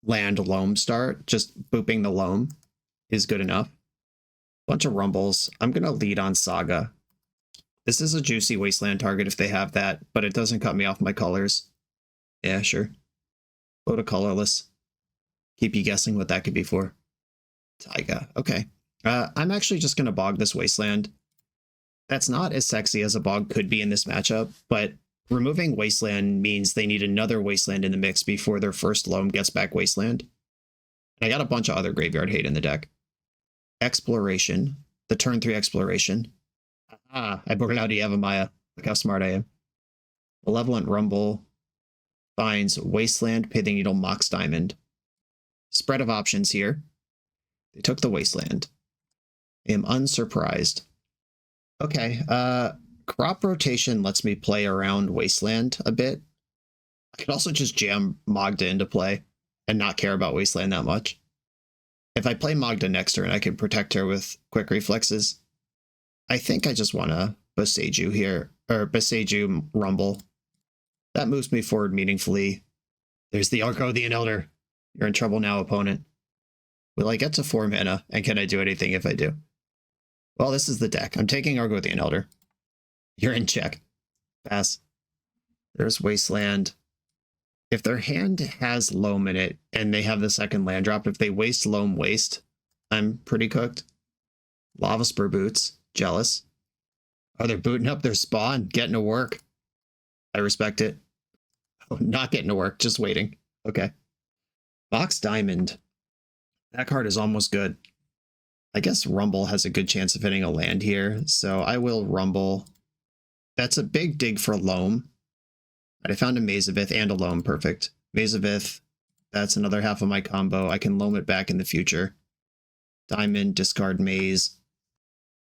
land loam start, just booping the loam is good enough. Bunch of rumbles. I'm going to lead on Saga. This is a juicy Wasteland target if they have that, but it doesn't cut me off my colors. Yeah, sure. Go to colorless. Keep you guessing what that could be for. Taiga. Okay. I'm actually just going to bog this Wasteland. That's not as sexy as a bog could be in this matchup, but removing Wasteland means they need another Wasteland in the mix before their first loam gets back Wasteland. And I got a bunch of other graveyard hate in the deck. Exploration. The turn 3 Exploration. I boarded out Yavimaya. Look how smart I am. Malevolent Rumble finds Wasteland, Pithing Needle, Mox Diamond. Spread of options here. They took the Wasteland. I am unsurprised. Okay, Crop Rotation lets me play around Wasteland a bit. I could also just jam Magda into play and not care about Wasteland that much. If I play Magda next turn, I can protect her with quick reflexes. I think I just want to Boseiju here, or Boseiju Rumble. That moves me forward meaningfully. There's the Argothian Elder. You're in trouble now, opponent. Will I get to 4 mana, and can I do anything if I do? Well, this is the deck. I'm taking Argothian Elder. You're in check. Pass. There's Wasteland. If their hand has Loam in it, and they have the second land drop, if they waste Loam waste, I'm pretty cooked. Lava Spur Boots. Jealous. Oh, they're booting up their spawn. Getting to work. I respect it. Oh, not getting to work. Just waiting. Okay. Mox Diamond. That card is almost good. I guess Rumble has a good chance of hitting a land here, so I will Rumble. That's a big dig for Loam. I found a Maze of Ith and a Loam. Perfect. Maze of Ith. That's another half of my combo. I can Loam it back in the future. Diamond, discard Maze.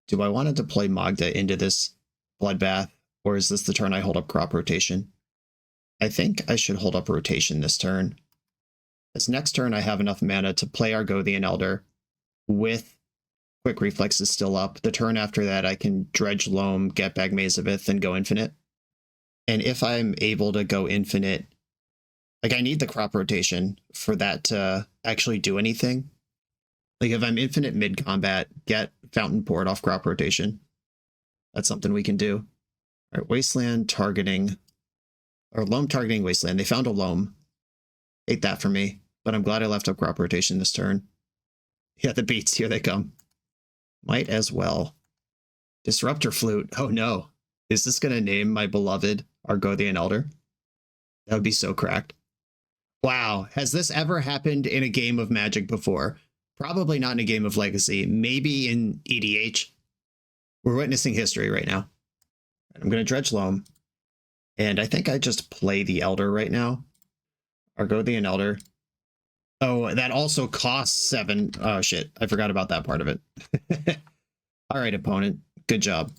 Do I want to deploy Magda into this Bloodbath, or is this the turn I hold up Crop Rotation? I think I should hold up rotation this turn. As next turn I have enough mana to play Argothian Elder with Quick Reflexes still up. The turn after that I can Dredge Loam, get back Maze of Ith, and go infinite. And if I'm able to go infinite, like I need the crop rotation for that to actually do anything. Like if I'm infinite mid-combat, get Fountain Port off crop rotation. That's something we can do. All right, Wasteland targeting, or Loam targeting Wasteland. They found a Loam. Hate that for me, but I'm glad I left up crop rotation this turn. Yeah, the beats, here they come. Might as well. Disruptor Flute. Oh no. Is this going to name my beloved Argothian Elder? That would be so cracked. Wow, has this ever happened in a game of Magic before? Probably not in a game of Legacy, maybe in EDH. We're witnessing history right now. I'm going to Dredge Loam, and I think I just play the Elder right now. Argothian Elder. Oh, that also costs 7. Oh shit, I forgot about that part of it. All right, opponent, good job.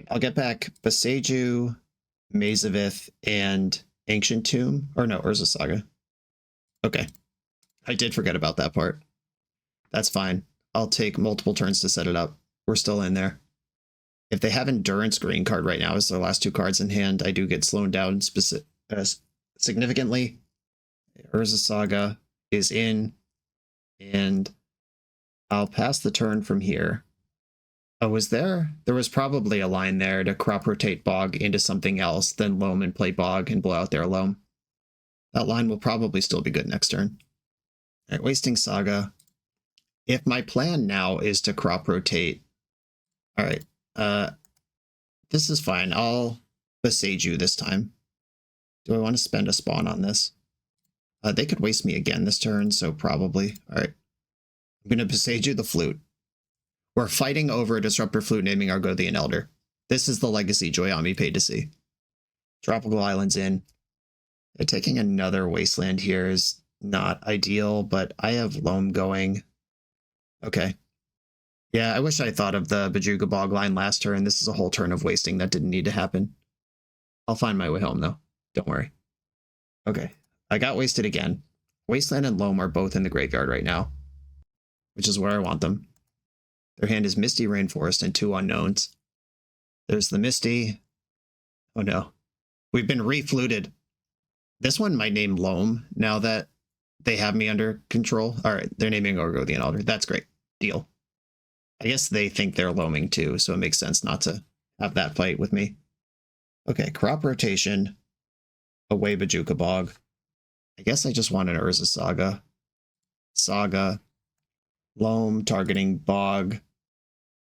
I'll get back Boseiju, Maze of Ith, and Ancient Tomb. Or no, Urza Saga. Okay. I did forget about that part. That's fine. I'll take multiple turns to set it up. We're still in there. If they have Endurance green card right now as their last 2 cards in hand, I do get slowed down significantly. Urza Saga is in, and I'll pass the turn from here. Oh, was there? There was probably a line there to crop rotate Bog into something else, then Loam and play Bog and blow out their Loam. That line will probably still be good next turn. All right, Wasting Saga. If my plan now is to crop rotate, all right, this is fine. I'll Boseiju this time. Do I want to spend a spawn on this? They could waste me again this turn, so probably. All right, I'm going to Boseiju the Flute. We're fighting over a Disruptor Flute naming Argothian Elder. This is the legacy Joyami paid to see. Tropical Islands in. Taking another Wasteland here is not ideal, but I have Loam going. Okay. Yeah, I wish I thought of the Bajuga Bog line last turn. This is a whole turn of wasting that didn't need to happen. I'll find my way home, though. Don't worry. Okay. I got wasted again. Wasteland and Loam are both in the graveyard right now, which is where I want them. Their hand is Misty Rainforest and 2 unknowns. There's the Misty. Oh no. We've been refluted. This one might name Loam now that they have me under control. All right, they're naming Argothian Elder. That's great. Deal. I guess they think they're Loaming too, so it makes sense not to have that fight with me. Okay, crop rotation. Away Bajuka Bog. I guess I just want an Urza Saga. Saga. Loam targeting Bog.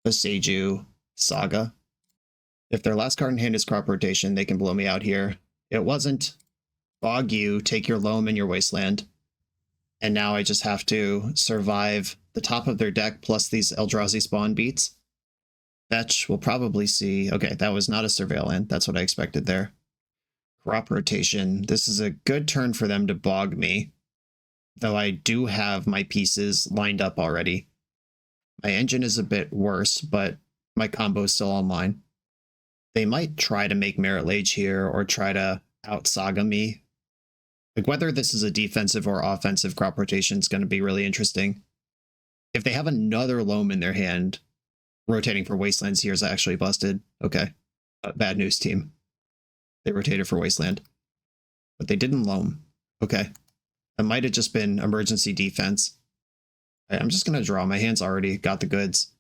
Boseiju. Saga. If their last card in hand is crop rotation, they can blow me out here. It wasn't. Bog you, take your Loam and your Wasteland. And now I just have to survive the top of their deck plus these Eldrazi spawn beats. Fetch will probably see. Okay, that was not a Surveil Land. That's what I expected there. Crop rotation. This is a good turn for them to Bog me. Though I do have my pieces lined up already. My engine is a bit worse, but my combo is still online. They might try to make Merit Lage here or try to out-Saga me. Like whether this is a defensive or offensive crop rotation is going to be really interesting. If they have another Loam in their hand, rotating for Wastelands here is actually busted. Okay. Bad news, team. They rotated for Wasteland. But they didn't Loam. Okay. That might have just been emergency defense. All right, I'm just going to draw. My hand's already got the goods.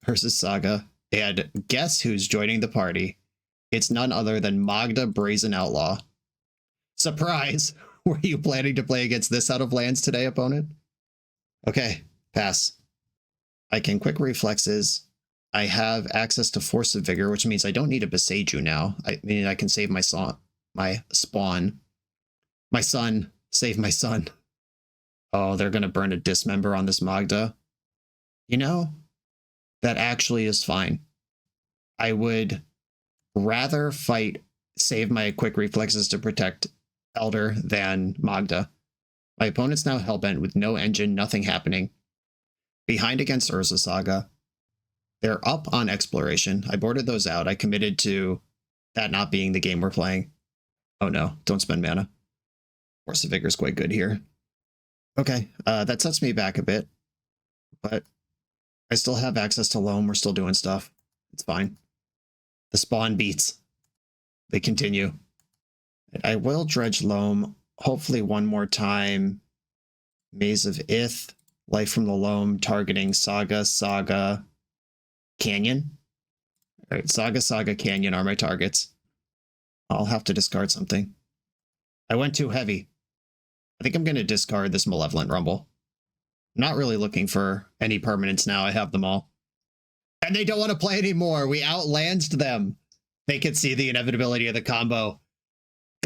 Urza Saga. And guess who's joining the party? It's none other than Magda Brazen Outlaw. Surprise! Were you planning to play against this out of lands today, opponent? Okay, pass. I can quick reflexes. I have access to Force of Vigor, which means I don't need a Boseiju now. I mean, I can save my spawn. My son. Save my son. Oh, they're going to burn a Dismember on this Magda. You know, that actually is fine. I would rather save my quick reflexes to protect Elder than Magda. My opponent's now hellbent with no engine, nothing happening. Behind against Urza Saga. They're up on Exploration. I boarded those out. I committed to that not being the game we're playing. Oh no, don't spend mana. Force of Vigor is quite good here. Okay, that sets me back a bit, but I still have access to Loam. We're still doing stuff. It's fine. The spawn beats. They continue. I will dredge Loam, hopefully one more time. Maze of Ith, Life from the Loam, targeting Saga, Canyon. All right, Saga, Canyon are my targets. I'll have to discard something. I went too heavy. I think I'm going to discard this Malevolent Rumble. I'm not really looking for any permanents now. I have them all. And they don't want to play anymore. We outlanced them. They could see the inevitability of the combo.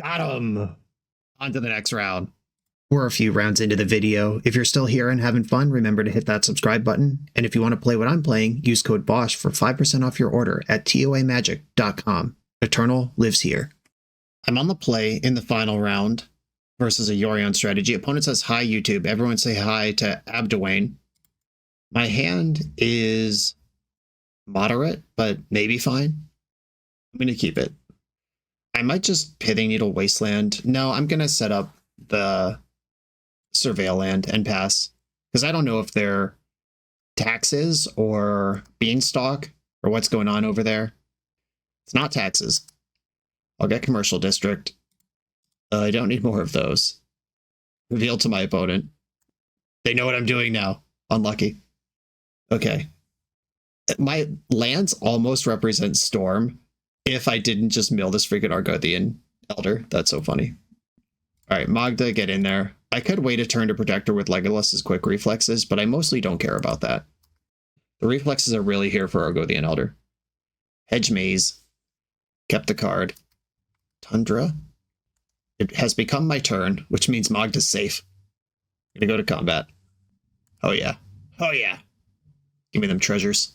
Got them. On to the next round. We're a few rounds into the video. If you're still here and having fun, remember to hit that subscribe button. And if you want to play what I'm playing, use code BOSH for 5% off your order at toamagic.com. Eternal lives here. I'm on the play in the final round versus a Yorion strategy. Opponent says, hi, YouTube. Everyone say hi to Abdwayne. My hand is moderate, but maybe fine. I'm going to keep it. I might just Pithing Needle Wasteland. No, I'm going to set up the Surveil land and pass, because I don't know if they're taxes or beanstalk or what's going on over there. It's not taxes. I'll get Commercial District. I don't need more of those. Reveal to my opponent. They know what I'm doing now. Unlucky. Okay. My lands almost represent Storm if I didn't just mill this freaking Argothian Elder. That's so funny. All right, Magda, get in there. I could wait a turn to protect her with Legolas's quick reflexes, but I mostly don't care about that. The reflexes are really here for Argothian Elder. Hedge Maze. Kept the card. Tundra. It has become my turn, which means Magda's safe. I'm gonna go to combat. Oh yeah. Oh yeah. Give me them treasures.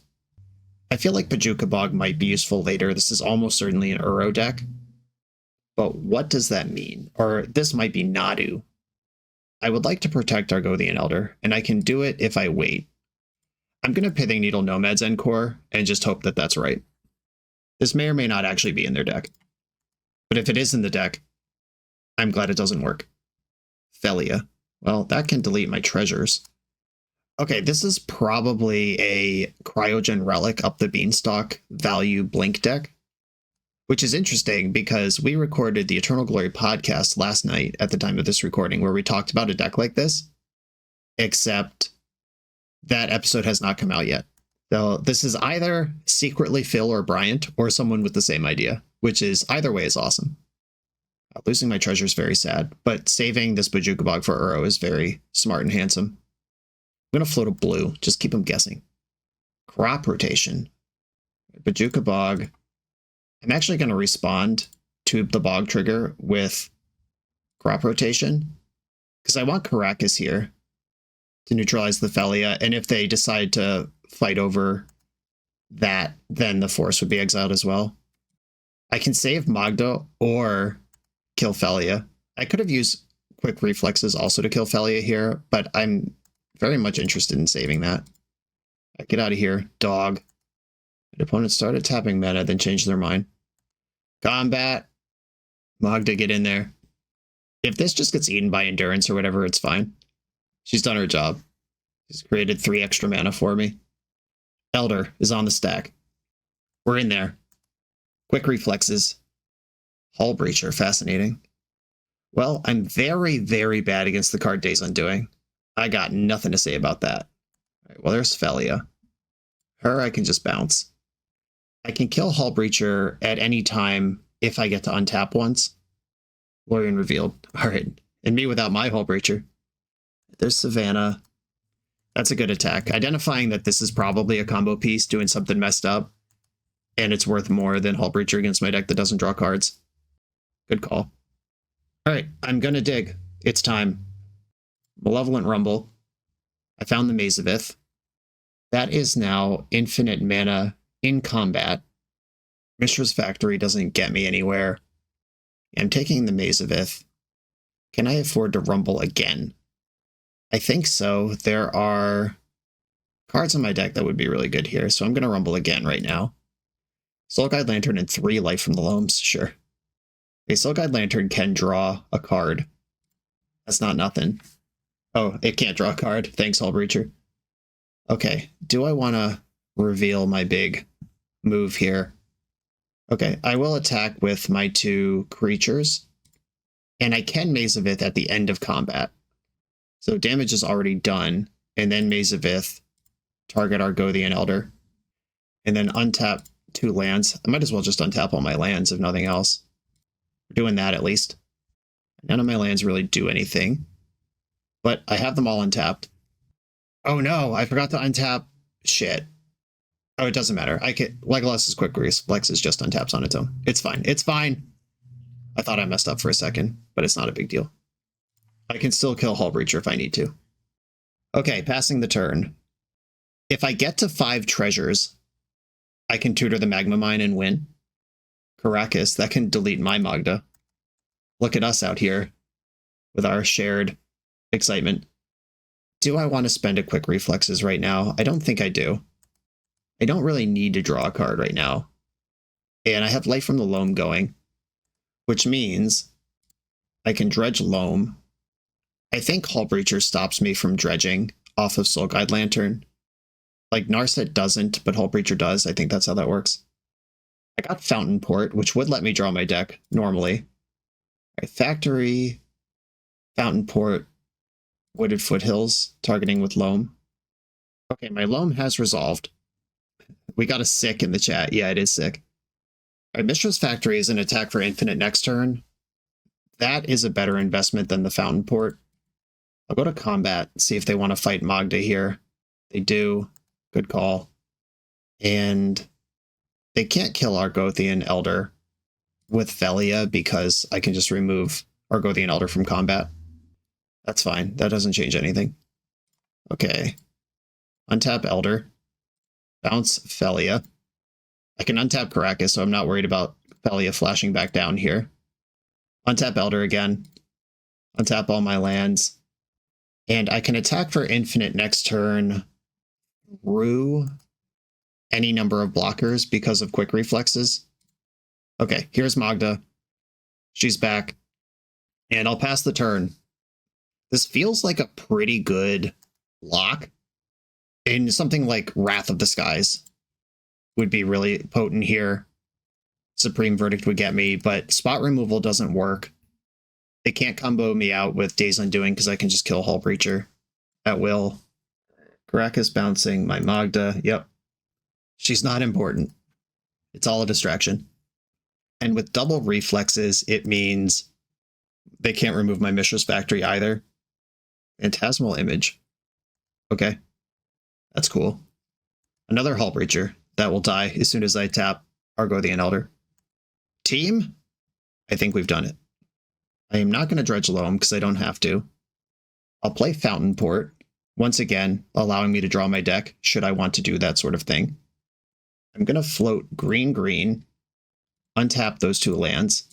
I feel like Bojuka Bog might be useful later. This is almost certainly an Uro deck. But what does that mean? Or this might be Nadu. I would like to protect Argothian Elder, and I can do it if I wait. I'm going to Pithing Needle Nomad's Encore and just hope that that's right. This may or may not actually be in their deck. But if it is in the deck, I'm glad it doesn't work. Felia. Well, that can delete my treasures. Okay, this is probably a Cryogen Relic up the beanstalk value Blink deck, which is interesting because we recorded the Eternal Glory podcast last night at the time of this recording where we talked about a deck like this, except that episode has not come out yet. So this is either secretly Phil or Bryant or someone with the same idea, which is either way is awesome. Losing my treasure is very sad, but saving this Bojuka Bog for Uro is very smart and handsome. I'm going to float a blue. Just keep them guessing. Crop rotation. Bojuka Bog. I'm actually going to respond to the Bog trigger with crop rotation because I want Caracas here to neutralize the Felia. And if they decide to fight over that, then the Force would be exiled as well. I can save Magda or kill Felia. I could have used quick reflexes also to kill Felia here, but I'm very much interested in saving that. Get out of here, dog. The opponent started tapping mana, then changed their mind. Combat. Magda, get in there. If this just gets eaten by Endurance or whatever, it's fine. She's done her job. She's created 3 extra mana for me. Elder is on the stack. We're in there. Quick reflexes. Hull Breacher, fascinating. Well, I'm very, very bad against the card Days Undoing. I got nothing to say about that. All right, well, there's Felia. Her, I can just bounce. I can kill Hull Breacher at any time if I get to untap once. Lorien revealed. All right, and me without my Hull Breacher. There's Savannah. That's a good attack. Identifying that this is probably a combo piece doing something messed up, and it's worth more than Hull Breacher against my deck that doesn't draw cards. Good call. All right, I'm gonna dig. It's time. Malevolent Rumble. I found the Maze of Ith. That is now infinite mana in combat. Mishra's Factory doesn't get me anywhere. I'm taking the Maze of Ith. Can I afford to rumble again? I think so. There are cards in my deck that would be really good here, so I'm going to rumble again right now. Soul Guide Lantern and 3 Life from the Loams, sure. A Soul Guide Lantern can draw a card. That's not nothing. Oh, it can't draw a card. Thanks, Hull Breacher. Okay, do I want to reveal my big move here? Okay, I will attack with my 2 creatures, and I can Maze of Ith at the end of combat. So damage is already done, and then Maze of Ith, target Argothian Elder, and then untap 2 lands. I might as well just untap all my lands, if nothing else. We're doing that at least. None of my lands really do anything, but I have them all untapped. Oh no, I forgot to untap. Shit. Oh, it doesn't matter. I can Legolas's Quick Reflexes just untaps on its own. It's fine. It's fine. I thought I messed up for a second, but it's not a big deal. I can still kill Hull Breacher if I need to. Okay, passing the turn. If I get to 5 treasures, I can tutor the Magma Mine and win. Caracas, that can delete my Magda. Look at us out here with our shared excitement. Do I want to spend a Quick Reflexes right now? I don't think I do. I don't really need to draw a card right now. And I have Life from the Loam going, which means I can dredge Loam. I think Hull Breacher stops me from dredging off of Soul Guide Lantern. Like Narset doesn't, but Hull Breacher does. I think that's how that works. I got Fountain Port, which would let me draw my deck normally. All right, Factory, Fountain Port, Wooded Foothills, targeting with Loam. Okay, my Loam has resolved. We got a sick in the chat. Yeah, it is sick. All right, Mishra's Factory is an attack for infinite next turn. That is a better investment than the Fountain Port. I'll go to combat, see if they want to fight Magda here. They do. Good call. And they can't kill Argothian Elder with Velia because I can just remove Argothian Elder from combat. That's fine. That doesn't change anything. Okay. Untap Elder. Bounce Velia. I can untap Caracas, so I'm not worried about Velia flashing back down here. Untap Elder again. Untap all my lands. And I can attack for infinite next turn through any number of blockers because of Quick Reflexes. Okay, here's Magda. She's back. And I'll pass the turn. This feels like a pretty good lock. And something like Wrath of the Skies would be really potent here. Supreme Verdict would get me, but spot removal doesn't work. They can't combo me out with Days Undoing because I can just kill Hull Breacher at will. Caracas bouncing my Magda. Yep. She's not important. It's all a distraction. And with double reflexes, it means they can't remove my Mishra's Factory either. Phantasmal Image. Okay. That's cool. Another Hull Breacher that will die as soon as I tap Argothian Elder. Team? I think we've done it. I am not going to dredge Loam because I don't have to. I'll play Fountain Port, once again, allowing me to draw my deck should I want to do that sort of thing. I'm going to float green, untap those 2 lands.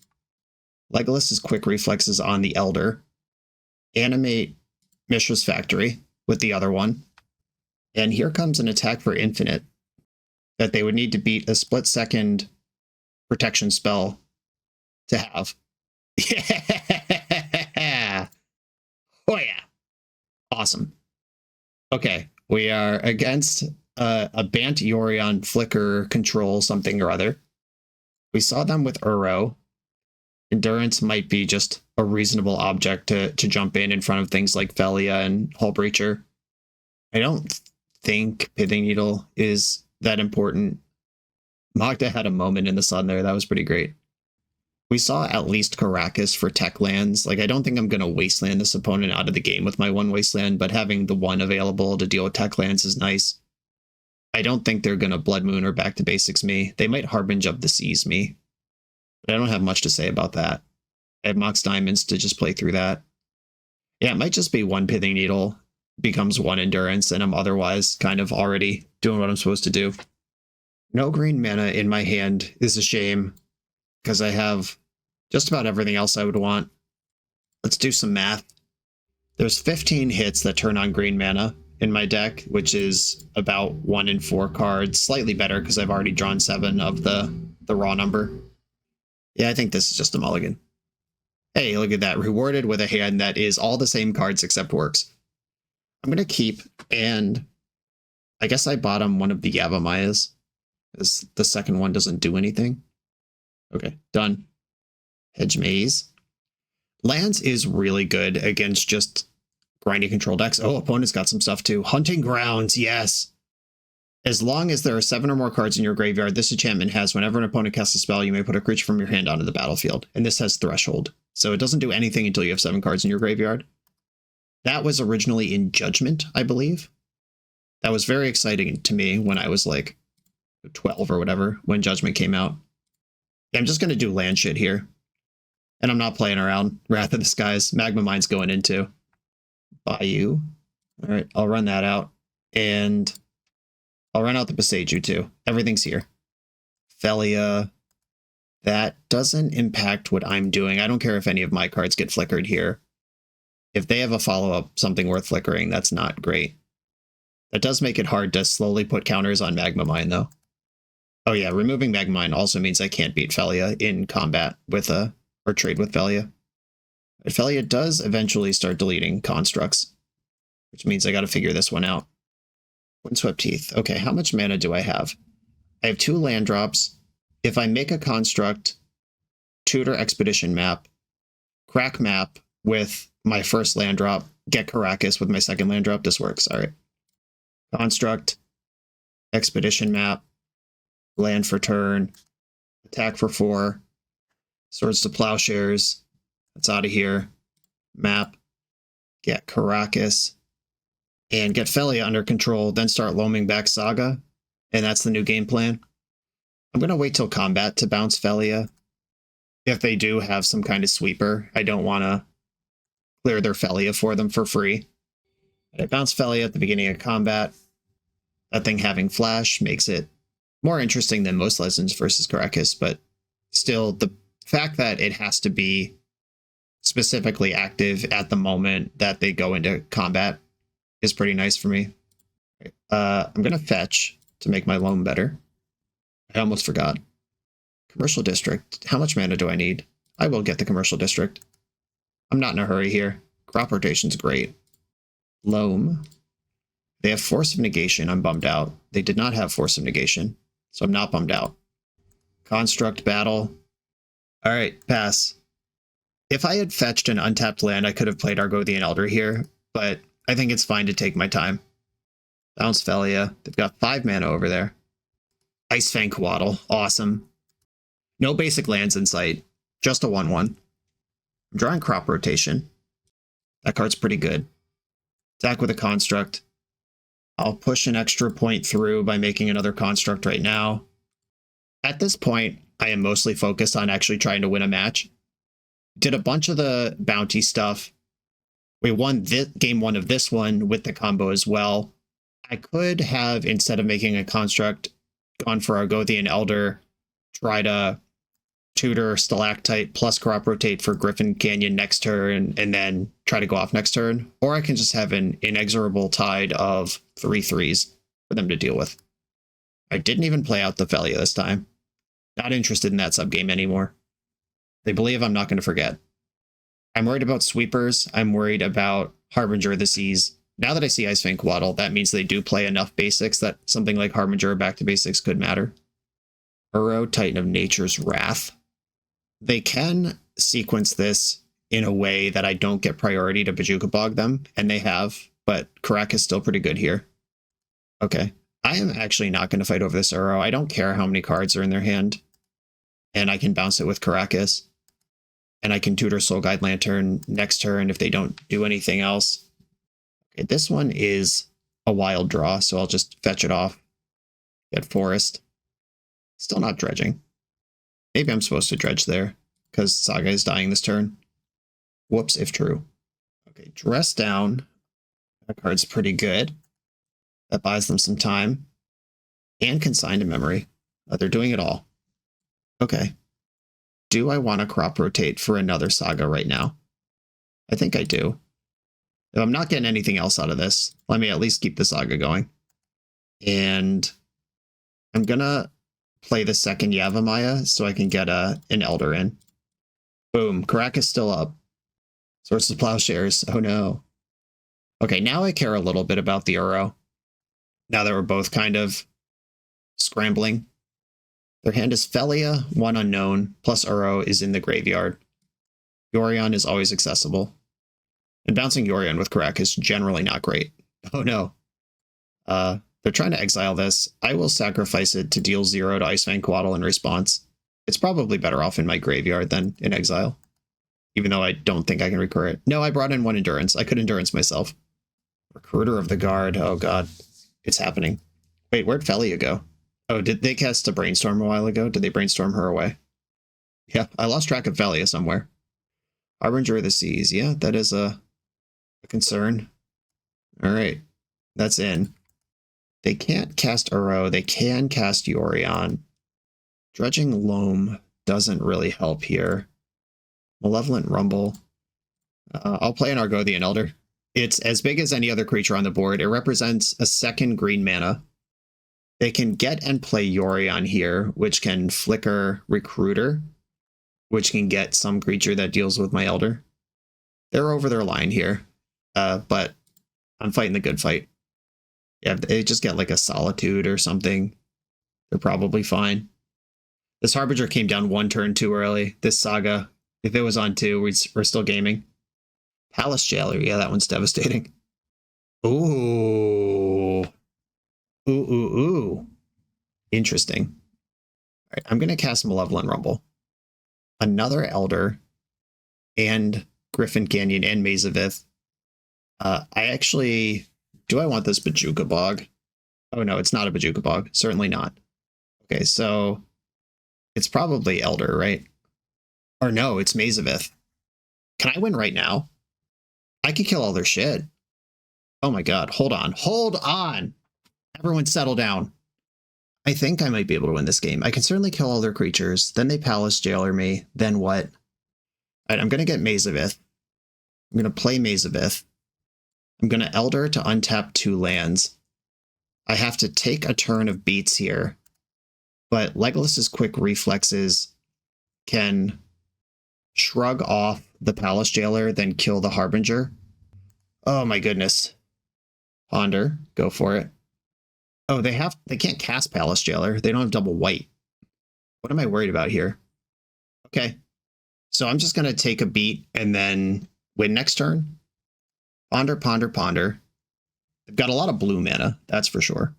Legolas's Quick Reflexes on the Elder. Animate Mishra's Factory with the other one. And here comes an attack for infinite that they would need to beat a split-second protection spell to have. Yeah! Oh yeah! Awesome. Okay, we are against a Bant Yorion Flicker control something or other. We saw them with Uro. Endurance might be just a reasonable object to jump in front of things like Velia and Hull Breacher. I don't think Pithing Needle is that important. Magda had a moment in the sun there. That was pretty great. We saw at least Caracas for tech lands. Like, I don't think I'm going to wasteland this opponent out of the game with my 1 wasteland, but having the 1 available to deal with tech lands is nice. I don't think they're going to Blood Moon or Back to Basics me. They might Harbinger of the Seas me, but I don't have much to say about that. I have Mox Diamonds to just play through that. Yeah, it might just be 1 Pithing Needle becomes 1 Endurance, and I'm otherwise kind of already doing what I'm supposed to do. No green mana in my hand is a shame, because I have just about everything else I would want. Let's do some math. There's 15 hits that turn on green mana in my deck, which is about 1 in 4 cards. Slightly better because I've already drawn 7 of the raw number. Yeah, I think this is just a mulligan. Hey, look at that. Rewarded with a hand that is all the same cards except works. I'm going to keep, and I guess I bottom one of the Yavamayas, because the second one doesn't do anything. Okay, done. Hedge Maze. Lands is really good against just grinding control decks. Oh, opponent's got some stuff too. Hunting Grounds, yes. As long as there are 7 or more cards in your graveyard, this enchantment has whenever an opponent casts a spell, you may put a creature from your hand onto the battlefield. And this has Threshold. So it doesn't do anything until you have 7 cards in your graveyard. That was originally in Judgment, I believe. That was very exciting to me when I was like 12 or whatever, when Judgment came out. Yeah, I'm just going to do land shit here. And I'm not playing around. Wrath of the Skies. Magma Mine's going into Bayou. All right, I'll run that out. And I'll run out the Boseiju too. Everything's here. Felia. That doesn't impact what I'm doing. I don't care if any of my cards get flickered here. If they have a follow-up, something worth flickering, that's not great. That does make it hard to slowly put counters on Magma Mine, though. Oh yeah, removing Magma Mine also means I can't beat Felia in combat with or trade with Felia. But Felia does eventually start deleting constructs, which means I gotta figure this one out. Windswept Teeth. Okay, how much mana do I have? I have 2 land drops. If I make a construct, tutor Expedition Map, crack map with my first land drop, get Caracas with my second land drop, this works. All right. Construct, Expedition Map, land for turn, attack for 4, Swords to Plowshares, that's out of here, map, get Caracas, and get Felia under control, then start loaming back Saga, and that's the new game plan. I'm going to wait till combat to bounce Felia. If they do have some kind of sweeper, I don't want to clear their Felia for them for free. I bounce Felia at the beginning of combat. That thing having flash makes it more interesting than most Legends versus Caracas, but still, the fact that it has to be specifically active at the moment that they go into combat is pretty nice for me. I'm going to fetch to make my loam better. I almost forgot. Commercial District. How much mana do I need? I will get the Commercial District. I'm not in a hurry here. Crop rotation's great. Loam. They have Force of Negation. I'm bummed out. They did not have Force of Negation, so I'm not bummed out. Construct Battle. All right, pass. If I had fetched an untapped land, I could have played Argothian Elder here, but I think it's fine to take my time. Bounce Felia. They've got 5 mana over there. Icefang Coatl. Awesome. No basic lands in sight. Just a 1/1. I'm drawing Crop Rotation. That card's pretty good. Attack with a Construct. I'll push an extra point through by making another Construct right now. At this point, I am mostly focused on actually trying to win a match. Did a bunch of the bounty stuff. We won game 1 of this one with the combo as well. I could have, instead of making a Construct, gone for Argothian Elder, try to tutor Stalactite plus Crop Rotate for Griffin Canyon next turn, and then try to go off next turn. Or I can just have an inexorable tide of 3/3s for them to deal with. I didn't even play out the Felia this time. Not interested in that subgame anymore. They believe I'm not going to forget. I'm worried about sweepers. I'm worried about Harbinger of the Seas. Now that I see Icefang Coatl, that means they do play enough basics that something like Harbinger Back to Basics could matter. Uro, Titan of Nature's Wrath. They can sequence this in a way that I don't get priority to Bojuka Bog them, and they have, but Karak is still pretty good here. Okay. I am actually not going to fight over this Uro. I don't care how many cards are in their hand. And I can bounce it with Caracas. And I can tutor Soul Guide Lantern next turn if they don't do anything else. Okay, this one is a wild draw, so I'll just fetch it off. Get Forest. Still not dredging. Maybe I'm supposed to dredge there, because Saga is dying this turn. Whoops, if true. Okay, Dress Down. That card's pretty good. That buys them some time. And Consign to Memory. They're doing it all. Okay. Do I want to Crop Rotate for another Saga right now? I think I do. If I'm not getting anything else out of this, let me at least keep the Saga going. And I'm gonna play the second Yavimaya so I can get an Elder in. Boom. Karak is still up. Swords to Plowshares. Oh no. Okay, now I care a little bit about the Uro. Now that we're both kind of scrambling. Their hand is Felia, one unknown, plus Uro is in the graveyard. Yorion is always accessible. And bouncing Yorion with Karak is generally not great. Oh no. They're trying to exile this. I will sacrifice it to deal 0 to Icefang Quaddle in response. It's probably better off in my graveyard than in exile. Even though I don't think I can recur it. No, I brought in 1 Endurance. I could Endurance myself. Recruiter of the Guard. Oh god. It's happening. Wait, where'd Felia go? Oh, did they cast a Brainstorm a while ago? Did they brainstorm her away? Yeah, I lost track of Felia somewhere. Harbinger of the Seas. Yeah, that is a concern. Alright. That's in. They can't cast Uro. They can cast Yorion. Dredging Loam doesn't really help here. Malevolent Rumble. I'll play an Argothian Elder. It's as big as any other creature on the board. It represents a second green mana. They can get and play Yorion here, which can flicker Recruiter, which can get some creature that deals with my Elder. They're over their line here, but I'm fighting the good fight. Yeah, they just get like a Solitude or something. They're probably fine. This Harbinger came down 1 turn too early. This Saga, if it was on 2, we're still gaming. Palace Jailer, yeah, that one's devastating. Ooh. Ooh. Interesting. All right, I'm going to cast Malevolent Rumble. Another Elder and Griffin Canyon and Maze of Ith. I actually... Do I want this Bajuka Bog? Oh no, it's not a Bajuka Bog. Certainly not. Okay, so it's probably Elder, right? Or no, it's Maze of Ith. Can I win right now? I could kill all their shit. Oh my god, hold on. Hold on! Everyone settle down. I think I might be able to win this game. I can certainly kill all their creatures. Then they Palace Jailer me. Then what? Alright, I'm going to get Maze of Ith. I'm going to play Maze of Ith. I'm going to Elder to untap 2 lands. I have to take a turn of beats here. But Legolas's quick reflexes can shrug off the Palace Jailer, then kill the Harbinger. Oh my goodness. Ponder, go for it. Oh, they can't cast Palace Jailer. They don't have double white. What am I worried about here? Okay. So I'm just going to take a beat and then win next turn. Ponder. They've got a lot of blue mana, that's for sure.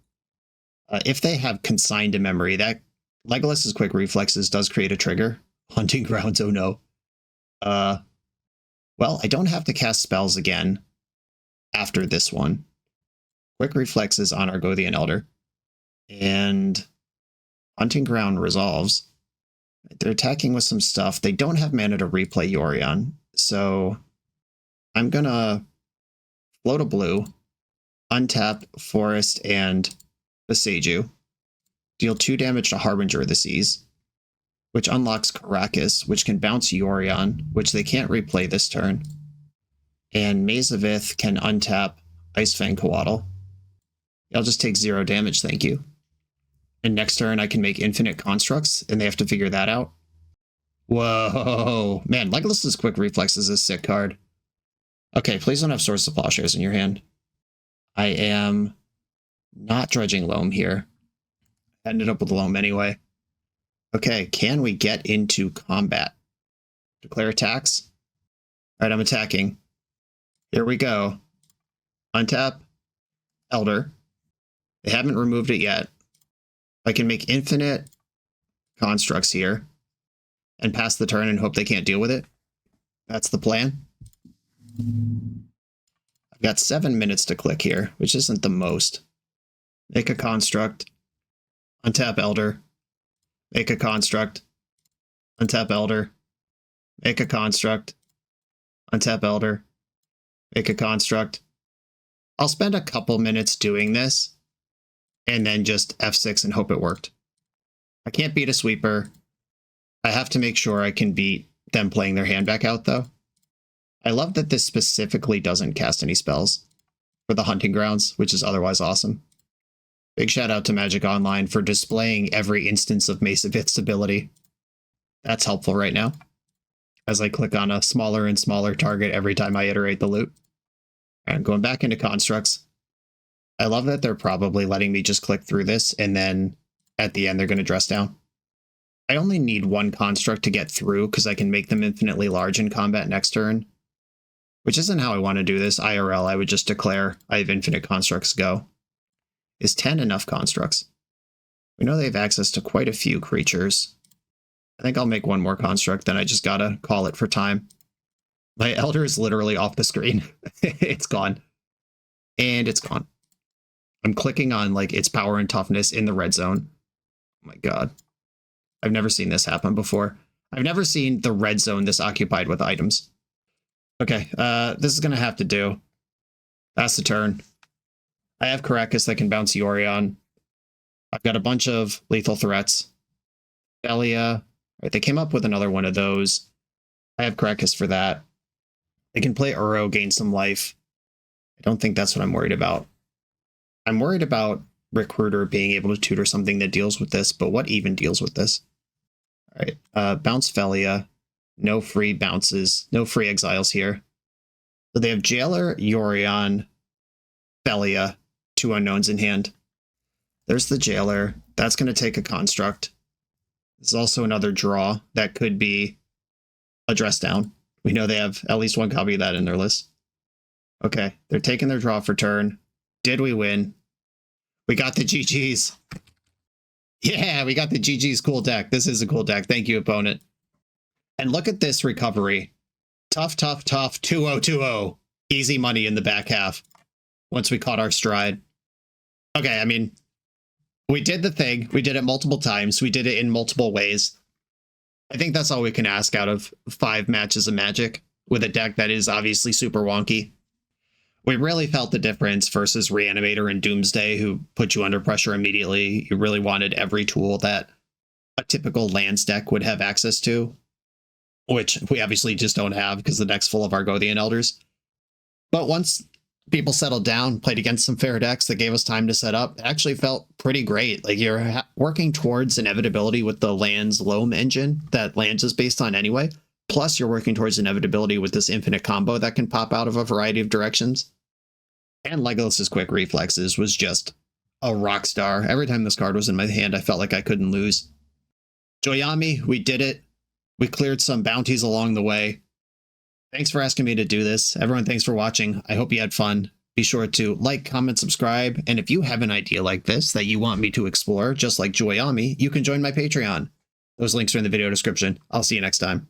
If they have Consigned to Memory, that Legolas's quick reflexes does create a trigger. Hunting Grounds, oh no. Well, I don't have to cast spells again after this one. Quick reflexes on Argothian Elder. And Hunting Ground resolves. They're attacking with some stuff. They don't have mana to replay Yorion, so I'm gonna float a blue, untap Forest and Beseju, deal 2 damage to Harbinger of the Seas, which unlocks Karakas, which can bounce Yorion, which they can't replay this turn. And Maze of Ith can untap Icefang Quaddle. I'll just take 0 damage, thank you. And next turn I can make infinite constructs, and they have to figure that out. Whoa, man, Legolas's quick reflexes is a sick card. Okay, please don't have Swords to Plowshares in your hand. I am not dredging Loam here. I ended up with Loam anyway. Okay, can we get into combat? Declare attacks. All right, I'm attacking. Here we go. Untap. Elder. They haven't removed it yet. I can make infinite constructs here and pass the turn and hope they can't deal with it. That's the plan. I've got 7 minutes to click here, which isn't the most. Make a construct. Untap Elder. Make a construct. Untap Elder. Make a construct. Untap Elder. Make a construct. I'll spend a couple minutes doing this and then just F6 and hope it worked. I can't beat a sweeper. I have to make sure I can beat them playing their hand back out, though. I love that this specifically doesn't cast any spells for the Hunting Grounds, which is otherwise awesome. Big shout out to Magic Online for displaying every instance of Mace of Ith's ability. That's helpful right now, as I click on a smaller and smaller target every time I iterate the loot. And going back into constructs, I love that they're probably letting me just click through this, and then at the end they're going to dress down. I only need one construct to get through because I can make them infinitely large in combat next turn, which isn't how I want to do this. IRL, I would just declare I have infinite constructs go. Is 10 enough constructs? We know they have access to quite a few creatures. I think I'll make one more construct, then I just gotta call it for time. My Elder is literally off the screen. It's gone. And it's gone. I'm clicking on like its power and toughness in the red zone. Oh my god. I've never seen this happen before. I've never seen the red zone this occupied with items. Okay, this is gonna have to do. That's the turn. I have Karakas that can bounce Yorion. I've got a bunch of lethal threats. Belia. Right, they came up with another one of those. I have Karakas for that. They can play Uro, gain some life. I don't think that's what I'm worried about. I'm worried about Recruiter being able to tutor something that deals with this, but what even deals with this? All right, bounce Felia. No free bounces, no free exiles here. So they have Jailer, Yorion, Felia, 2 unknowns in hand. There's the Jailer. That's going to take a construct. There's also another draw that could be a dress down. We know they have at least one copy of that in their list. Okay, they're taking their draw for turn. Did we win? We got the GGs. Yeah, we got the GGs. Cool deck. This is a cool deck. Thank you, opponent. And look at this recovery. Tough, tough, tough. 2-0-2-0. Easy money in the back half once we caught our stride. Okay, I mean, we did the thing. We did it multiple times. We did it in multiple ways. I think that's all we can ask out of 5 matches of Magic with a deck that is obviously super wonky. We really felt the difference versus Reanimator and Doomsday, who put you under pressure immediately. You really wanted every tool that a typical lands deck would have access to, which we obviously just don't have because the deck's full of Argothian Elders. But once people settled down, played against some fair decks that gave us time to set up, it actually felt pretty great. Like you're working towards inevitability with the lands loam engine that lands is based on anyway. Plus you're working towards inevitability with this infinite combo that can pop out of a variety of directions. And Legolas's Quick Reflexes was just a rock star. Every time this card was in my hand, I felt like I couldn't lose. Joyami, we did it. We cleared some bounties along the way. Thanks for asking me to do this. Everyone, thanks for watching. I hope you had fun. Be sure to like, comment, subscribe. And if you have an idea like this that you want me to explore, just like Joyami, you can join my Patreon. Those links are in the video description. I'll see you next time.